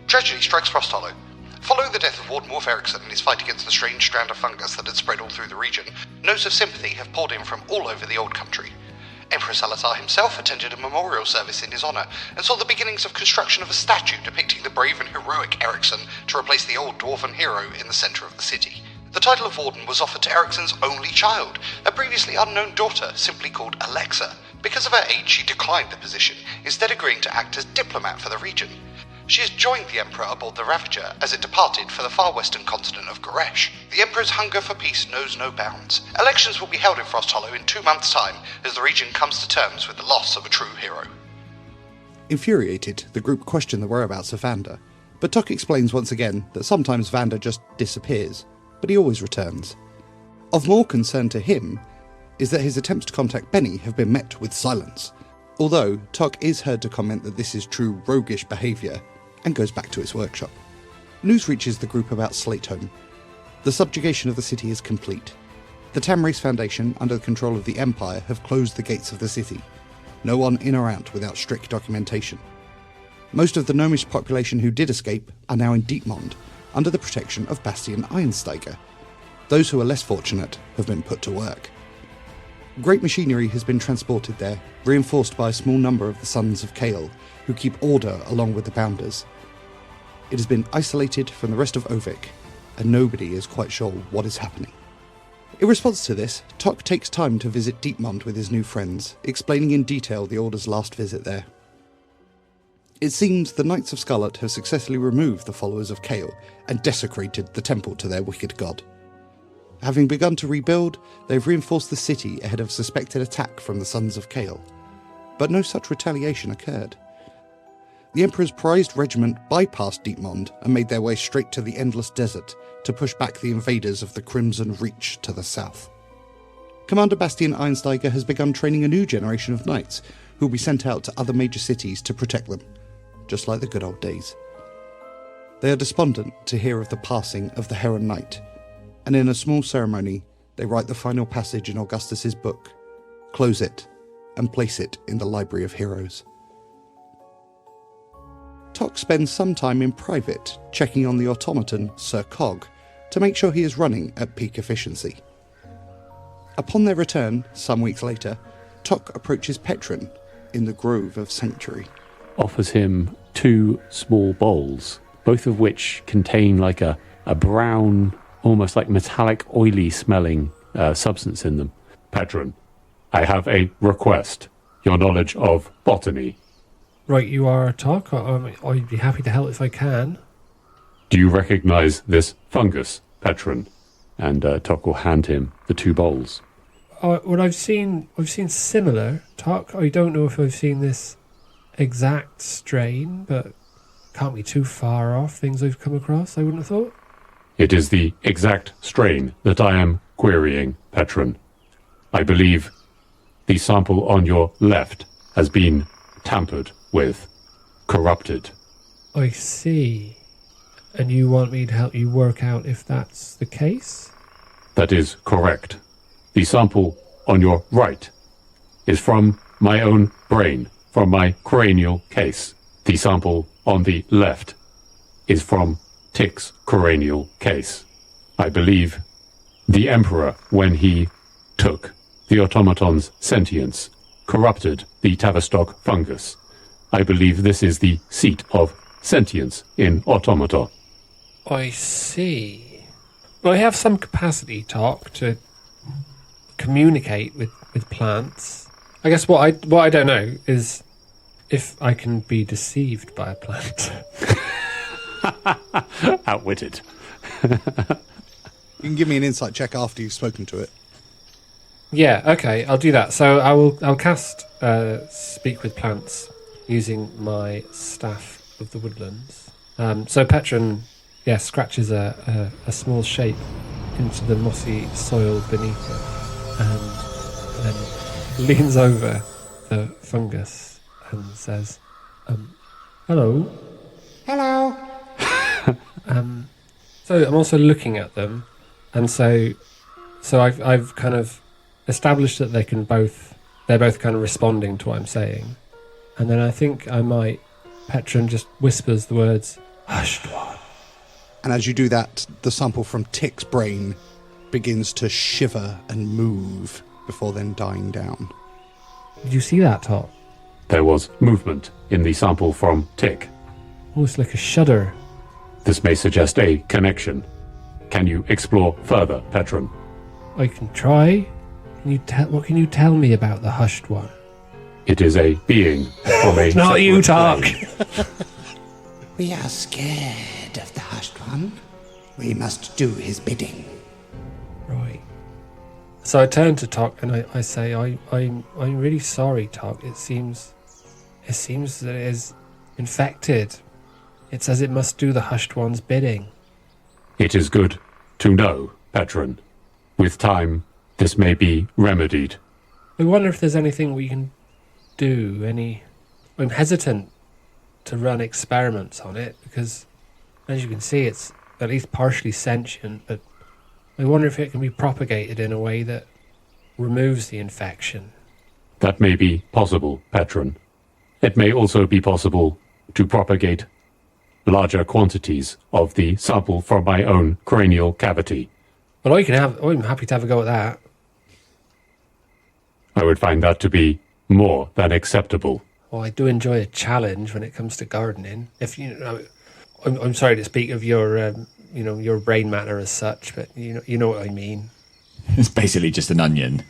Tragedy strikes Frosthollow. Following the death of Warden Wolf Eriksson in his fight against the strange strand of fungus that had spread all through the region, notes of sympathy have poured in from all over the Old Country. Emperor Salazar himself attended a memorial service in his honour and saw the beginnings of construction of a statue depicting the brave and heroic Eriksson to replace the old dwarven hero in the centre of the city. The title of Warden was offered to Ericsson's only child, a previously unknown daughter simply called Alexa. Because of her age, she declined the position, instead agreeing to act as diplomat for the region. She has joined the Emperor aboard the Ravager as it departed for the far western continent of Goresh. The Emperor's hunger for peace knows no bounds. Elections will be held in Frosthollow in 2 months' time as the region comes to terms with the loss of a true hero. Infuriated, the group question the whereabouts of Vander, but Tock explains once again that sometimes Vander just disappears, but he always returns. Of more concern to him is that his attempts to contact Benny have been met with silence, although Tock is heard to comment that this is true roguish behaviour and goes back to his workshop. News reaches the group about Slatehome. The subjugation of the city is complete. The Tamrace Foundation, under the control of the Empire, have closed the gates of the city. No one in or out without strict documentation. Most of the gnomish population who did escape are now in Dietmond, under the protection of Bastian Einsteiger. Those who are less fortunate have been put to work. Great machinery has been transported there, reinforced by a small number of the Sons of Kale, who keep order along with the Bounders. It has been isolated from the rest of Ovik, and nobody is quite sure what is happening. In response to this, Tock takes time to visit Dietmond with his new friends, explaining in detail the Order's last visit there. It seems the Knights of Scarlet have successfully removed the followers of Kale and desecrated the temple to their wicked god. Having begun to rebuild, they have reinforced the city ahead of suspected attack from the Sons of Kale, but no such retaliation occurred. The Emperor's prized regiment bypassed Dietmond and made their way straight to the Endless Desert to push back the invaders of the Crimson Reach to the south. Commander Bastian Einsteiger has begun training a new generation of knights who will be sent out to other major cities to protect them, just like the good old days. They are despondent to hear of the passing of the Heron Knight, and in a small ceremony they write the final passage in Augustus's book, close it, and place it in the Library of Heroes. Tock spends some time in private checking on the automaton Sir Cog to make sure he is running at peak efficiency. Upon their return, some weeks later, Tock approaches Petren in the Grove of Sanctuary. Offers him 2 small bowls, both of which contain like a brown, almost like metallic, oily smelling substance in them. Petren, I have a request. Your knowledge of botany. Right, you are, Tock. I'd be happy to help if I can. Do you recognize this fungus, Petren? And Tock will hand him the 2 bowls. Well, I've seen similar, Tock. I don't know if I've seen this exact strain, but can't be too far off things I've come across, I wouldn't have thought. It is the exact strain that I am querying, Petren. I believe the sample on your left has been tampered with, corrupted. I see. And you want me to help you work out if that's the case? That is correct. The sample on your right is from my own brain, from my cranial case. The sample on the left is from Tick's cranial case. I believe the Emperor, when he took the automaton's sentience, corrupted the Tavistock fungus. I believe this is the seat of sentience in automata. I see. Well, I have some capacity, Tock, to communicate with plants. I guess what I don't know is if I can be deceived by a plant. Outwitted. You can give me an insight check after you've spoken to it. Yeah, okay, I'll do that. So I'll cast Speak with Plants using my Staff of the Woodlands. So Petren, scratches a small shape into the mossy soil beneath it and then leans over the fungus and says, hello. Hello. So I'm also looking at them, and so I've kind of established that they're both kind of responding to what I'm saying, and then I think I might. Petren just whispers the words, "Hush, Dwan." And as you do that, the sample from Tick's brain begins to shiver and move before then dying down. Did you see that, Tock? There was movement in the sample from Tick. Almost like a shudder. This may suggest a connection. Can you explore further, Petren? I can try. What can you tell me about the hushed one? It is a being from a Not you, Tock. We are scared of the hushed one. We must do his bidding. Right. So I turn to Tock and I say, I'm really sorry, Tock. It seems that it is infected. It says it must do the hushed one's bidding. It is good to know, Petren. With time, this may be remedied. I wonder if there's anything we can do. I'm hesitant to run experiments on it because, as you can see, it's at least partially sentient, but I wonder if it can be propagated in a way that removes the infection. That may be possible, Petren. It may also be possible to propagate larger quantities of the sample from my own cranial cavity. Well, I'm happy to have a go at that. I would find that to be more than acceptable. Well, I do enjoy a challenge when it comes to gardening. If I'm sorry to speak of your, your brain matter as such, but you know what I mean. It's basically just an onion.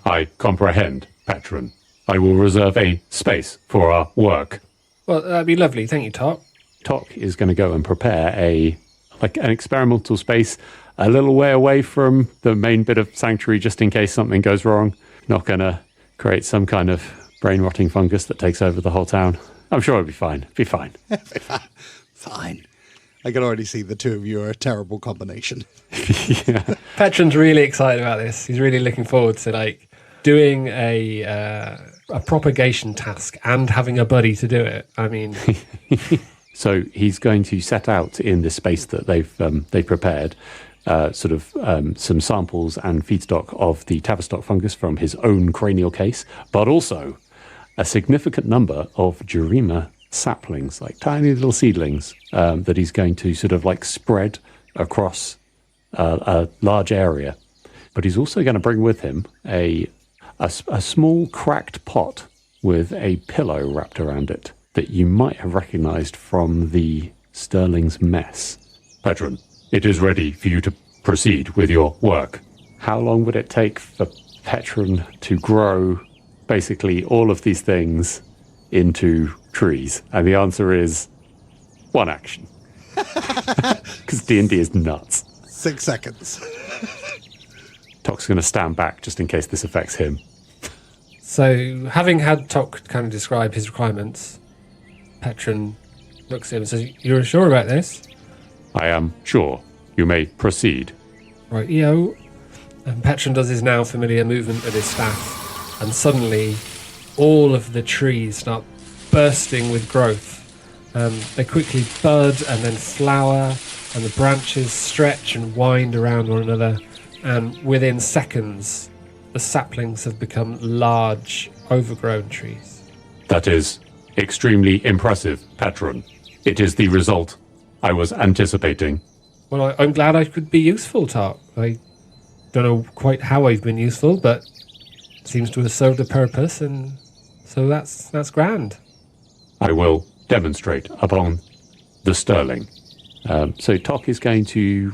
I comprehend, Petren. I will reserve a space for our work. Well, that'd be lovely. Thank you, Tock. Tock is going to go and prepare an experimental space a little way away from the main bit of sanctuary, just in case something goes wrong. Not going to create some kind of brain-rotting fungus that takes over the whole town. I'm sure it'll be fine. Be fine. Fine. I can already see the two of you are a terrible combination. Yeah. Petren's really excited about this. He's really looking forward to doing a propagation task and having a buddy to do it. I mean, so he's going to set out in the space that they've prepared, some samples and feedstock of the Tavistock fungus from his own cranial case, but also a significant number of Jurema saplings, like tiny little seedlings, that he's going to spread across a large area. But he's also going to bring with him a small cracked pot with a pillow wrapped around it that you might have recognized from the Sterling's mess. Petren, it is ready for you to proceed with your work. How long would it take for Petren to grow basically all of these things into trees? And the answer is 1 action. Because D&D is nuts. 6 seconds. Tock's going to stand back just in case this affects him. So, having had Tock kind of describe his requirements, Petren looks at him and says, "You're sure about this?" I am sure. You may proceed. Right, yo. And Petren does his now familiar movement with his staff, and suddenly all of the trees start bursting with growth. They quickly bud and then flower, and the branches stretch and wind around one another, and within seconds, the saplings have become large, overgrown trees. That is extremely impressive, Petren. It is the result I was anticipating. Well, I'm glad I could be useful, Tock. I don't know quite how I've been useful, but it seems to have served a purpose, and so that's grand. I will demonstrate upon the Sterling. So Tock is going to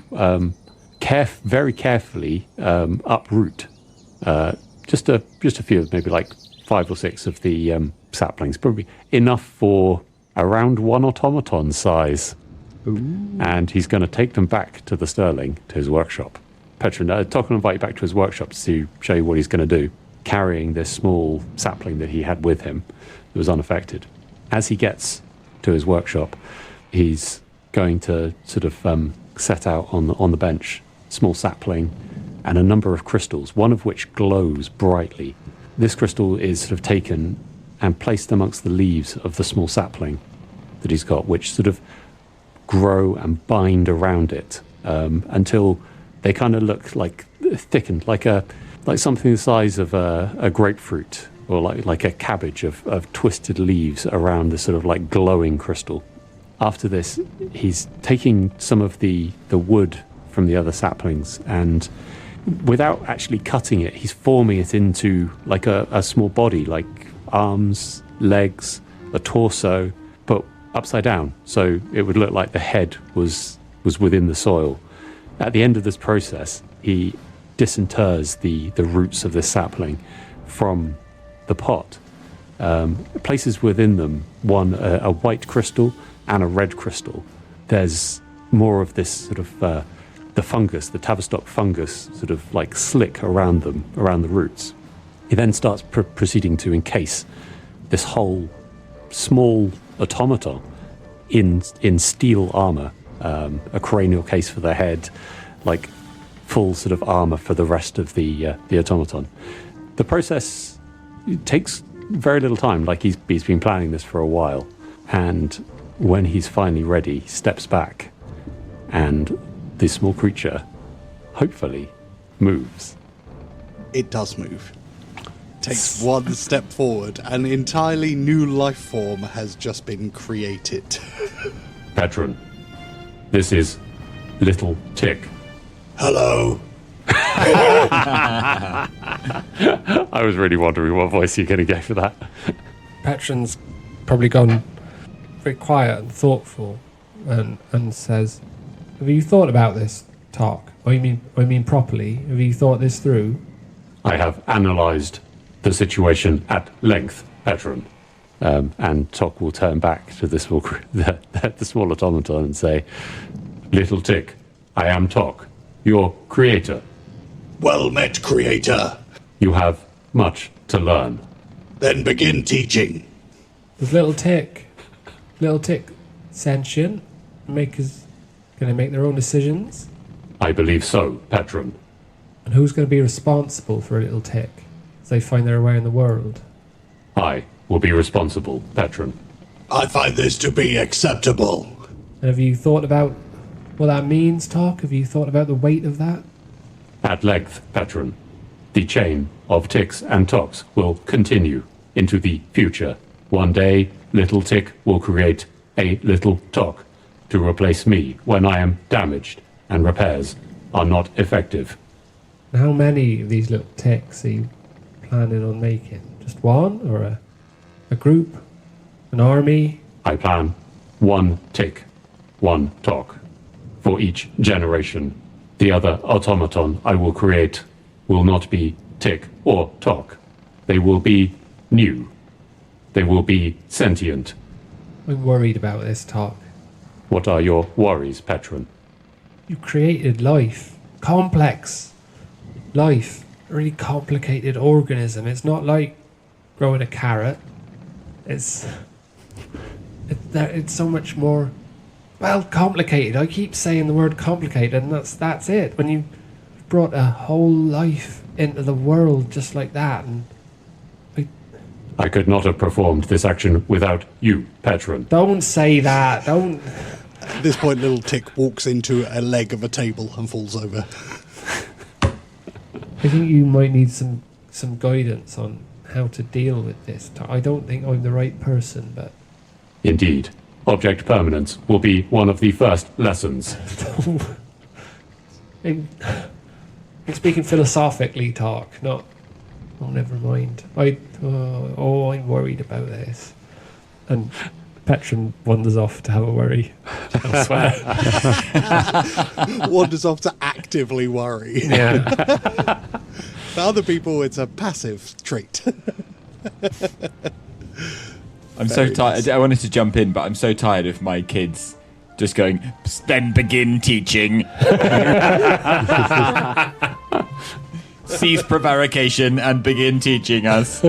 very carefully uproot just a few, maybe like 5 or 6 of the saplings, probably enough for around 1 automaton size. Ooh. And he's going to take them back to the Sterling, to his workshop. Petren, Tock will invite you back to his workshop to show you what he's going to do, carrying this small sapling that he had with him that was unaffected. As he gets to his workshop, he's going to set out on the bench, small sapling and a number of crystals, one of which glows brightly. This crystal is taken and placed amongst the leaves of the small sapling that he's got, which grow and bind around it until they kind of look like thickened, like something the size of a grapefruit, or like a cabbage of twisted leaves around this glowing crystal. After this, he's taking some of the wood from the other saplings, and without actually cutting it, he's forming it into a small body, like arms, legs, a torso, but upside down, so it would look like the head was within the soil. At the end of this process, he disinters the roots of the sapling from the pot, places within them a white crystal and a red crystal. There's more of this sort of the fungus, the Tavistock fungus, sort of like slick around them, around the roots. He then starts proceeding to encase this whole small automaton in steel armor, a cranial case for the head, like full sort of armor for the rest of the automaton. The process takes very little time, like he's been planning this for a while, and when he's finally ready, he steps back, and this small creature, hopefully, moves. It does move. Takes one step forward. An entirely new life form has just been created. Petren, this is Little Tick. Hello. I was really wondering what voice you're going to get for that. Petren's probably gone very quiet and thoughtful, and says, "Have you thought about this, Tock? I mean properly. Have you thought this through?" I have analysed the situation at length, Petren. And Tock will turn back to the small automaton and say, "Little Tick, I am Tock, your creator. Well met, creator. You have much to learn." Then begin teaching. Is Little Tick sentient? Gonna make their own decisions? I believe so, Petren. And who's going to be responsible for a Little Tick as they find their way in the world? I will be responsible, Petren. I find this to be acceptable. And have you thought about what that means, Tock? Have you thought about the weight of that? At length, Petren. The chain of ticks and tocks will continue into the future. One day, Little Tick will create a Little Tock to replace me when I am damaged and repairs are not effective. And how many of these little ticks are you planning on making? Just one, or a group? An army? I plan one tick, one tock. For each generation, the other automaton I will create will not be tick or tock. They will be new. They will be sentient. I'm worried about this, Tock. What are your worries, Petren? You created life. Complex life. A really complicated organism. It's not like growing a carrot. It's so much more, well, complicated. I keep saying the word complicated, and that's it. When you brought a whole life into the world just like that, and I could not have performed this action without you, Petren. Don't say that. Don't. At this point, Little Tick walks into a leg of a table and falls over. I think you might need some guidance on how to deal with this. I don't think I'm the right person, but... Indeed. Object permanence will be one of the first lessons. I'm speaking philosophically, Tock, not... Oh, never mind. I'm worried about this. And Petren wanders off to have a worry elsewhere. Wanders off to actively worry. Yeah. For other people, it's a passive trait. I'm so tired. I wanted to jump in, but I'm so tired of my kids just going, "Then begin teaching." Cease prevarication and begin teaching us.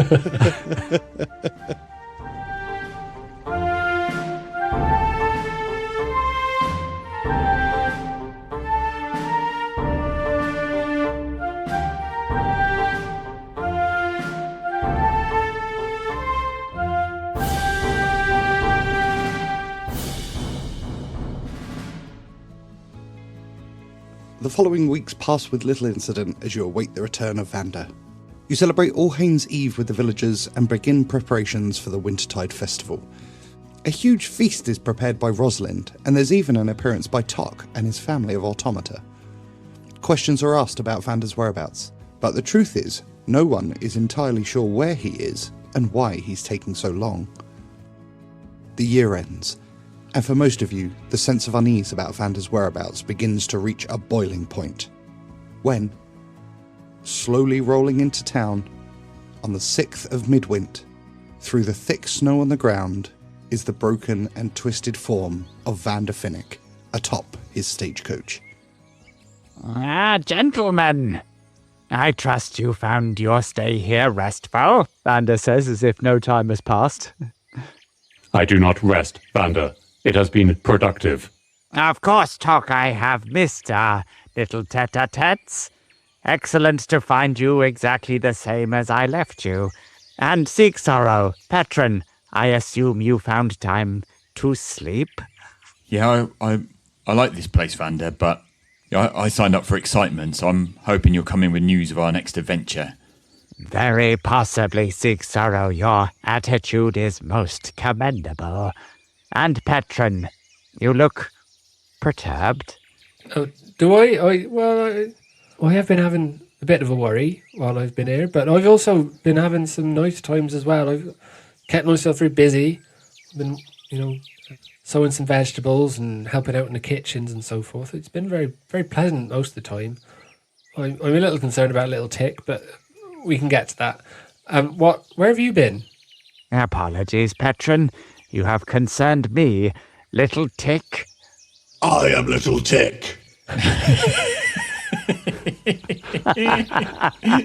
The following weeks pass with little incident as you await the return of Vander. You celebrate All Hallows' Eve with the villagers and begin preparations for the Wintertide Festival. A huge feast is prepared by Rosalind, and there's even an appearance by Tock and his family of automata. Questions are asked about Vander's whereabouts, but the truth is, no one is entirely sure where he is and why he's taking so long. The year ends, And for most of you, the sense of unease about Vander's whereabouts begins to reach a boiling point. When, slowly rolling into town, on the 6th of midwinter, through the thick snow on the ground, is the broken and twisted form of Vander Finnick, atop his stagecoach. Gentlemen, I trust you found your stay here restful, Vander says as if no time has passed. I do not rest, Vander. It has been productive. Of course, Tock, I have missed our little tete-a-tetes. Excellent to find you exactly the same as I left you. And Seeksorrow, Petren, I assume you found time to sleep? Yeah, I like this place, Vander, but I signed up for excitement, so I'm hoping you'll come in with news of our next adventure. Very possibly, Seeksorrow. Your attitude is most commendable. And Petren, you look perturbed. Oh, do I? I have been having a bit of a worry while I've been here, but I've also been having some nice times as well. I've kept myself very busy. I've been, sowing some vegetables and helping out in the kitchens and so forth. It's been very, very pleasant most of the time. I'm a little concerned about Little Tick, but we can get to that. Where have you been? Apologies, Petren. You have concerned me, Little Tick. I am Little Tick.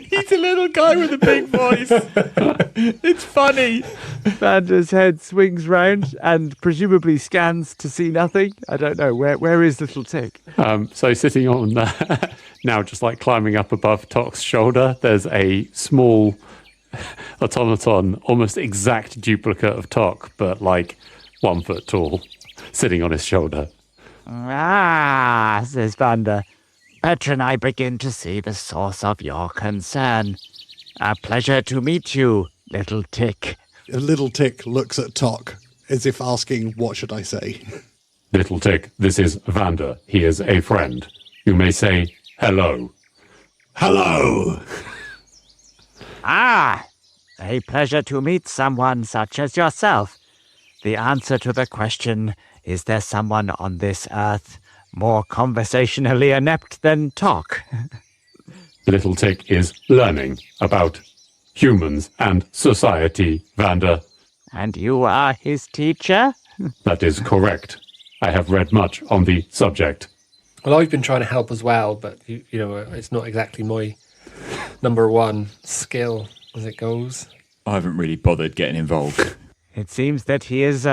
He's a little guy with a big voice. It's funny. Vander's head swings round and presumably scans to see nothing. I don't know. Where is Little Tick? So sitting on, now just like climbing up above Tock's shoulder, there's a small automaton, almost exact duplicate of Tock, but like 1 foot tall, sitting on his shoulder. Says Vander. Petren, I begin to see the source of your concern. A pleasure to meet you, Little Tick. Little Tick looks at Tock, as if asking, what should I say? Little Tick, this is Vander. He is a friend. You may say hello. Hello. A pleasure to meet someone such as yourself. The answer to the question, is there someone on this earth more conversationally inept than Tock? Little Tick is learning about humans and society, Vander. And you are his teacher? That is correct. I have read much on the subject. Well, I've been trying to help as well, but it's not exactly my number one skill as it goes. I haven't really bothered getting involved. It seems that he is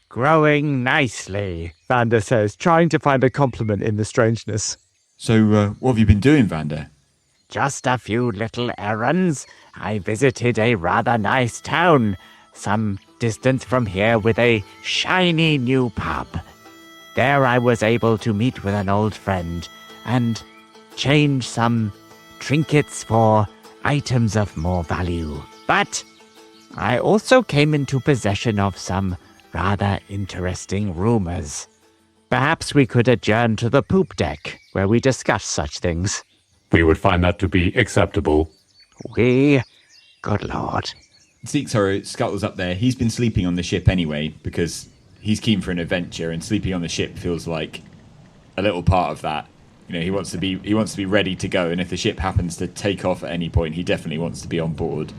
growing nicely, Vander says, trying to find a compliment in the strangeness. So, what have you been doing, Vander? Just a few little errands. I visited a rather nice town, some distance from here, with a shiny new pub. There I was able to meet with an old friend and change some trinkets for items of more value. But I also came into possession of some rather interesting rumors. Perhaps we could adjourn to the poop deck, where we discuss such things. We would find that to be acceptable. We? Good Lord. Seeksorrow scuttles up there. He's been sleeping on the ship anyway, because he's keen for an adventure, and sleeping on the ship feels like a little part of that. He wants to be ready to go, and if the ship happens to take off at any point, he definitely wants to be on board.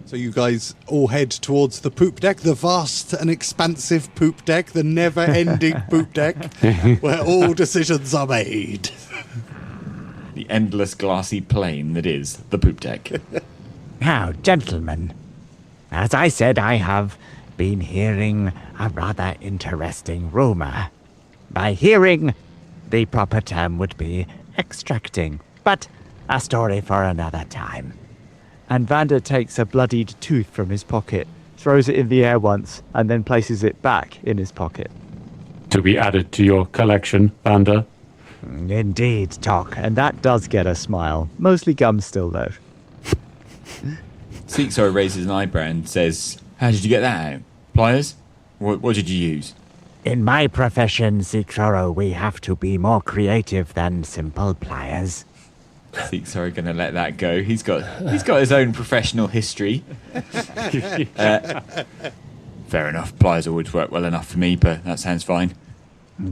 So you guys all head towards the poop deck, the vast and expansive poop deck, the never-ending poop deck, where all decisions are made. The endless glassy plain that is the poop deck. Now, gentlemen, as I said, I have been hearing a rather interesting rumor. By hearing, the proper term would be extracting, but a story for another time. And Vander takes a bloodied tooth from his pocket, throws it in the air once, and then places it back in his pocket. To be added to your collection, Vander? Indeed, Tock. And that does get a smile. Mostly gum still, though. Seeksorrow raises an eyebrow and says, "How did you get that out? Pliers? What did you use?" In my profession, Seeksorrow, we have to be more creative than simple pliers. Seeksorrow going to let that go. He's got his own professional history. Fair enough. Pliers always work well enough for me, but that sounds fine.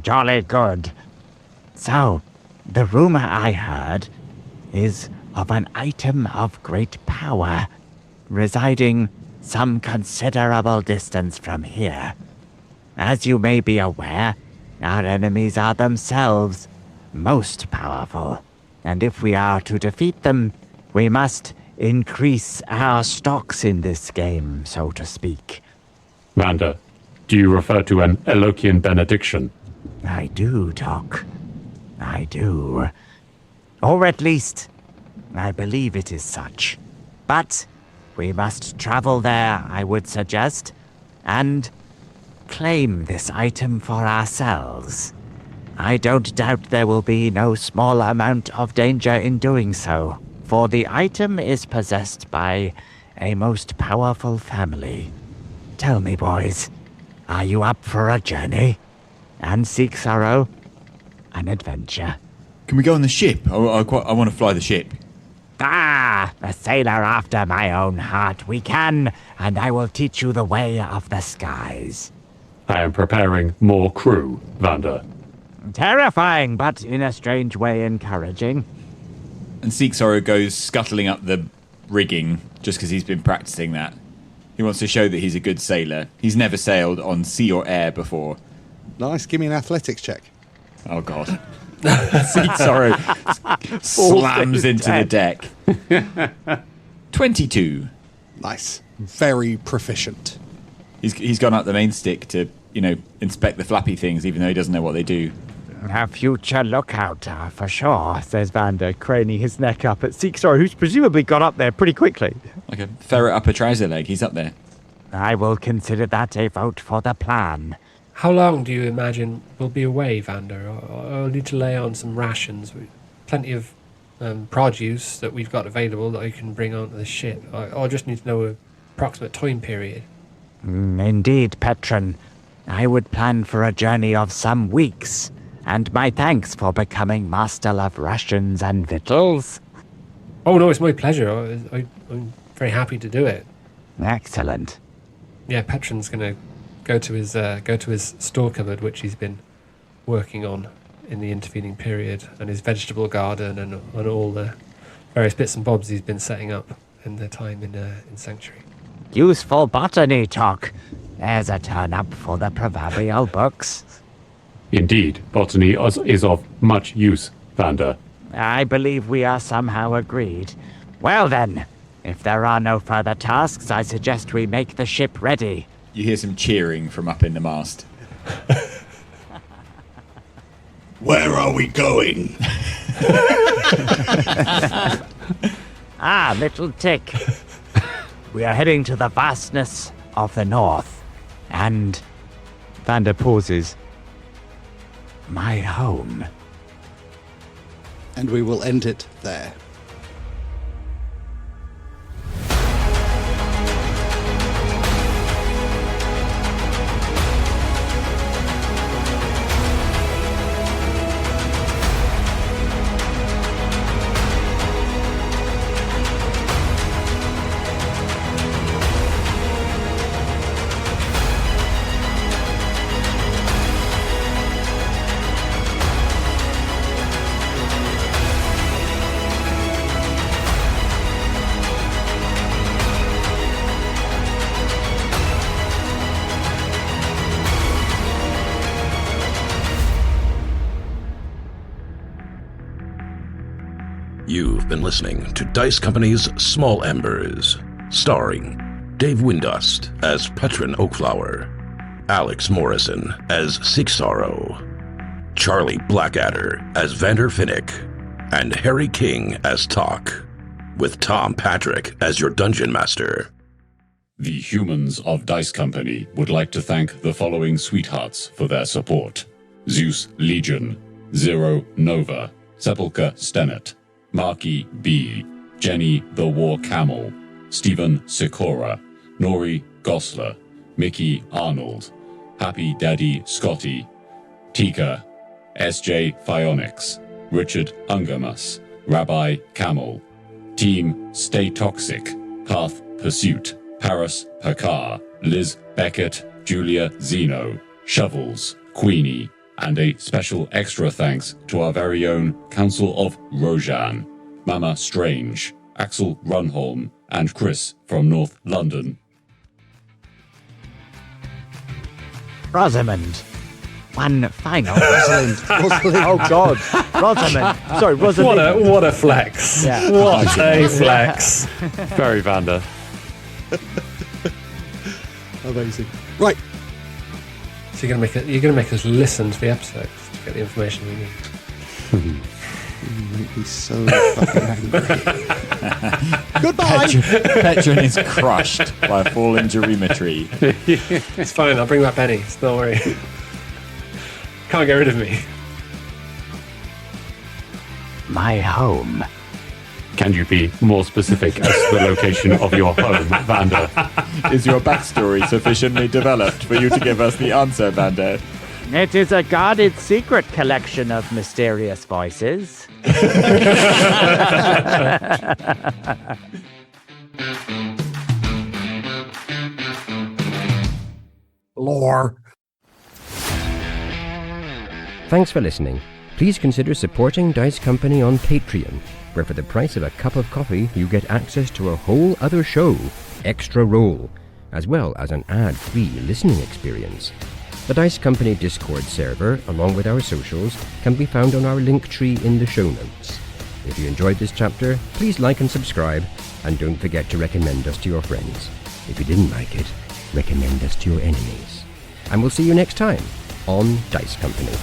Jolly good. So, the rumor I heard is of an item of great power residing some considerable distance from here. As you may be aware, our enemies are themselves most powerful, and if we are to defeat them, we must increase our stocks in this game, so to speak. Vander, do you refer to an Elokian benediction? I do, Tock. I do. Or at least, I believe it is such. But we must travel there, I would suggest, and claim this item for ourselves. I don't doubt there will be no small amount of danger in doing so, for the item is possessed by a most powerful family. Tell me, boys, are you up for a journey? And Seeksorrow, an adventure? Can we go on the ship? I want to fly the ship. Ah, a sailor after my own heart. We can, and I will teach you the way of the skies. I am preparing more crew, Vander. Terrifying, but in a strange way encouraging. And Seeksorrow goes scuttling up the rigging just because he's been practicing that. He wants to show that he's a good sailor. He's never sailed on sea or air before. Nice, give me an athletics check. Oh, God. Seeksorrow slams into the deck. 22. Nice. Very proficient. He's gone up the main stick to, inspect the flappy things, even though he doesn't know what they do. A future lookout, for sure, says Vander, craning his neck up at Seeksorrow, who's presumably got up there pretty quickly. Like a ferret up a trouser leg, he's up there. I will consider that a vote for the plan. How long do you imagine we'll be away, Vander? I'll need to lay on some rations. Plenty of produce that we've got available that I can bring onto the ship. I'll just need to know an approximate time period. Indeed, Petren. I would plan for a journey of some weeks, and my thanks for becoming master of rations and victuals. Oh no, it's my pleasure. I'm very happy to do it. Excellent. Yeah, Petren's going to go to his store cupboard, which he's been working on in the intervening period, and his vegetable garden and all the various bits and bobs he's been setting up in the time in Sanctuary. Useful botany, Tock. There's a turn-up for the proverbial books. Indeed, botany is of much use, Vander. I believe we are somehow agreed. Well then, if there are no further tasks, I suggest we make the ship ready. You hear some cheering from up in the mast. Where are we going? Little tick. We are heading to the vastness of the north. And Vander pauses. My home. And we will end it there. You've been listening to Dice Company's Small Embers, starring Dave Windust as Petren Oakflower, Alex Morrison as Seeksorrow, Charlie Blackadder as Vander Finnick, and Harry King as Tock, with Tom Patrick as your Dungeon Master. The humans of Dice Company would like to thank the following sweethearts for their support: Zeus Legion, Zero Nova, Sepulchre Stennet, Marky B, Jenny the War Camel, Stephen Sikora, Nori Gosler, Mickey Arnold, Happy Daddy Scotty, Tika, SJ Phionics, Richard Ungamus, Rabbi Camel, Team Stay Toxic, Path Pursuit, Paris Pekar, Liz Beckett, Julia Zeno, Shovels, Queenie, and a special extra thanks to our very own Council of Rojan, Mama Strange, Axel Runholm, and Chris from North London. Rosamond. One final. Rosalind. Oh God, Rosamond. Sorry, Rosalind. What a flex. Yeah. What a flex. Very Vander. Amazing. Right. So you're gonna make us listen to the episodes to get the information we need. You make me so fucking angry. Goodbye. Petren is crushed by a falling geometry. It's fine. I'll bring back Benny. So don't worry. Can't get rid of me. My home. Can you be more specific as to the location of your home, Vander? Is your backstory sufficiently developed for you to give us the answer, Vander? It is a guarded secret collection of mysterious voices. Lore. Thanks for listening. Please consider supporting Dice Company on Patreon, where for the price of a cup of coffee you get access to a whole other show, Extra Roll, as well as an ad-free listening experience. The Dice Company Discord server, along with our socials, can be found on our link tree in the show notes. If you enjoyed this chapter, please like and subscribe, and don't forget to recommend us to your friends. If you didn't like it, recommend us to your enemies. And we'll see you next time on Dice Company.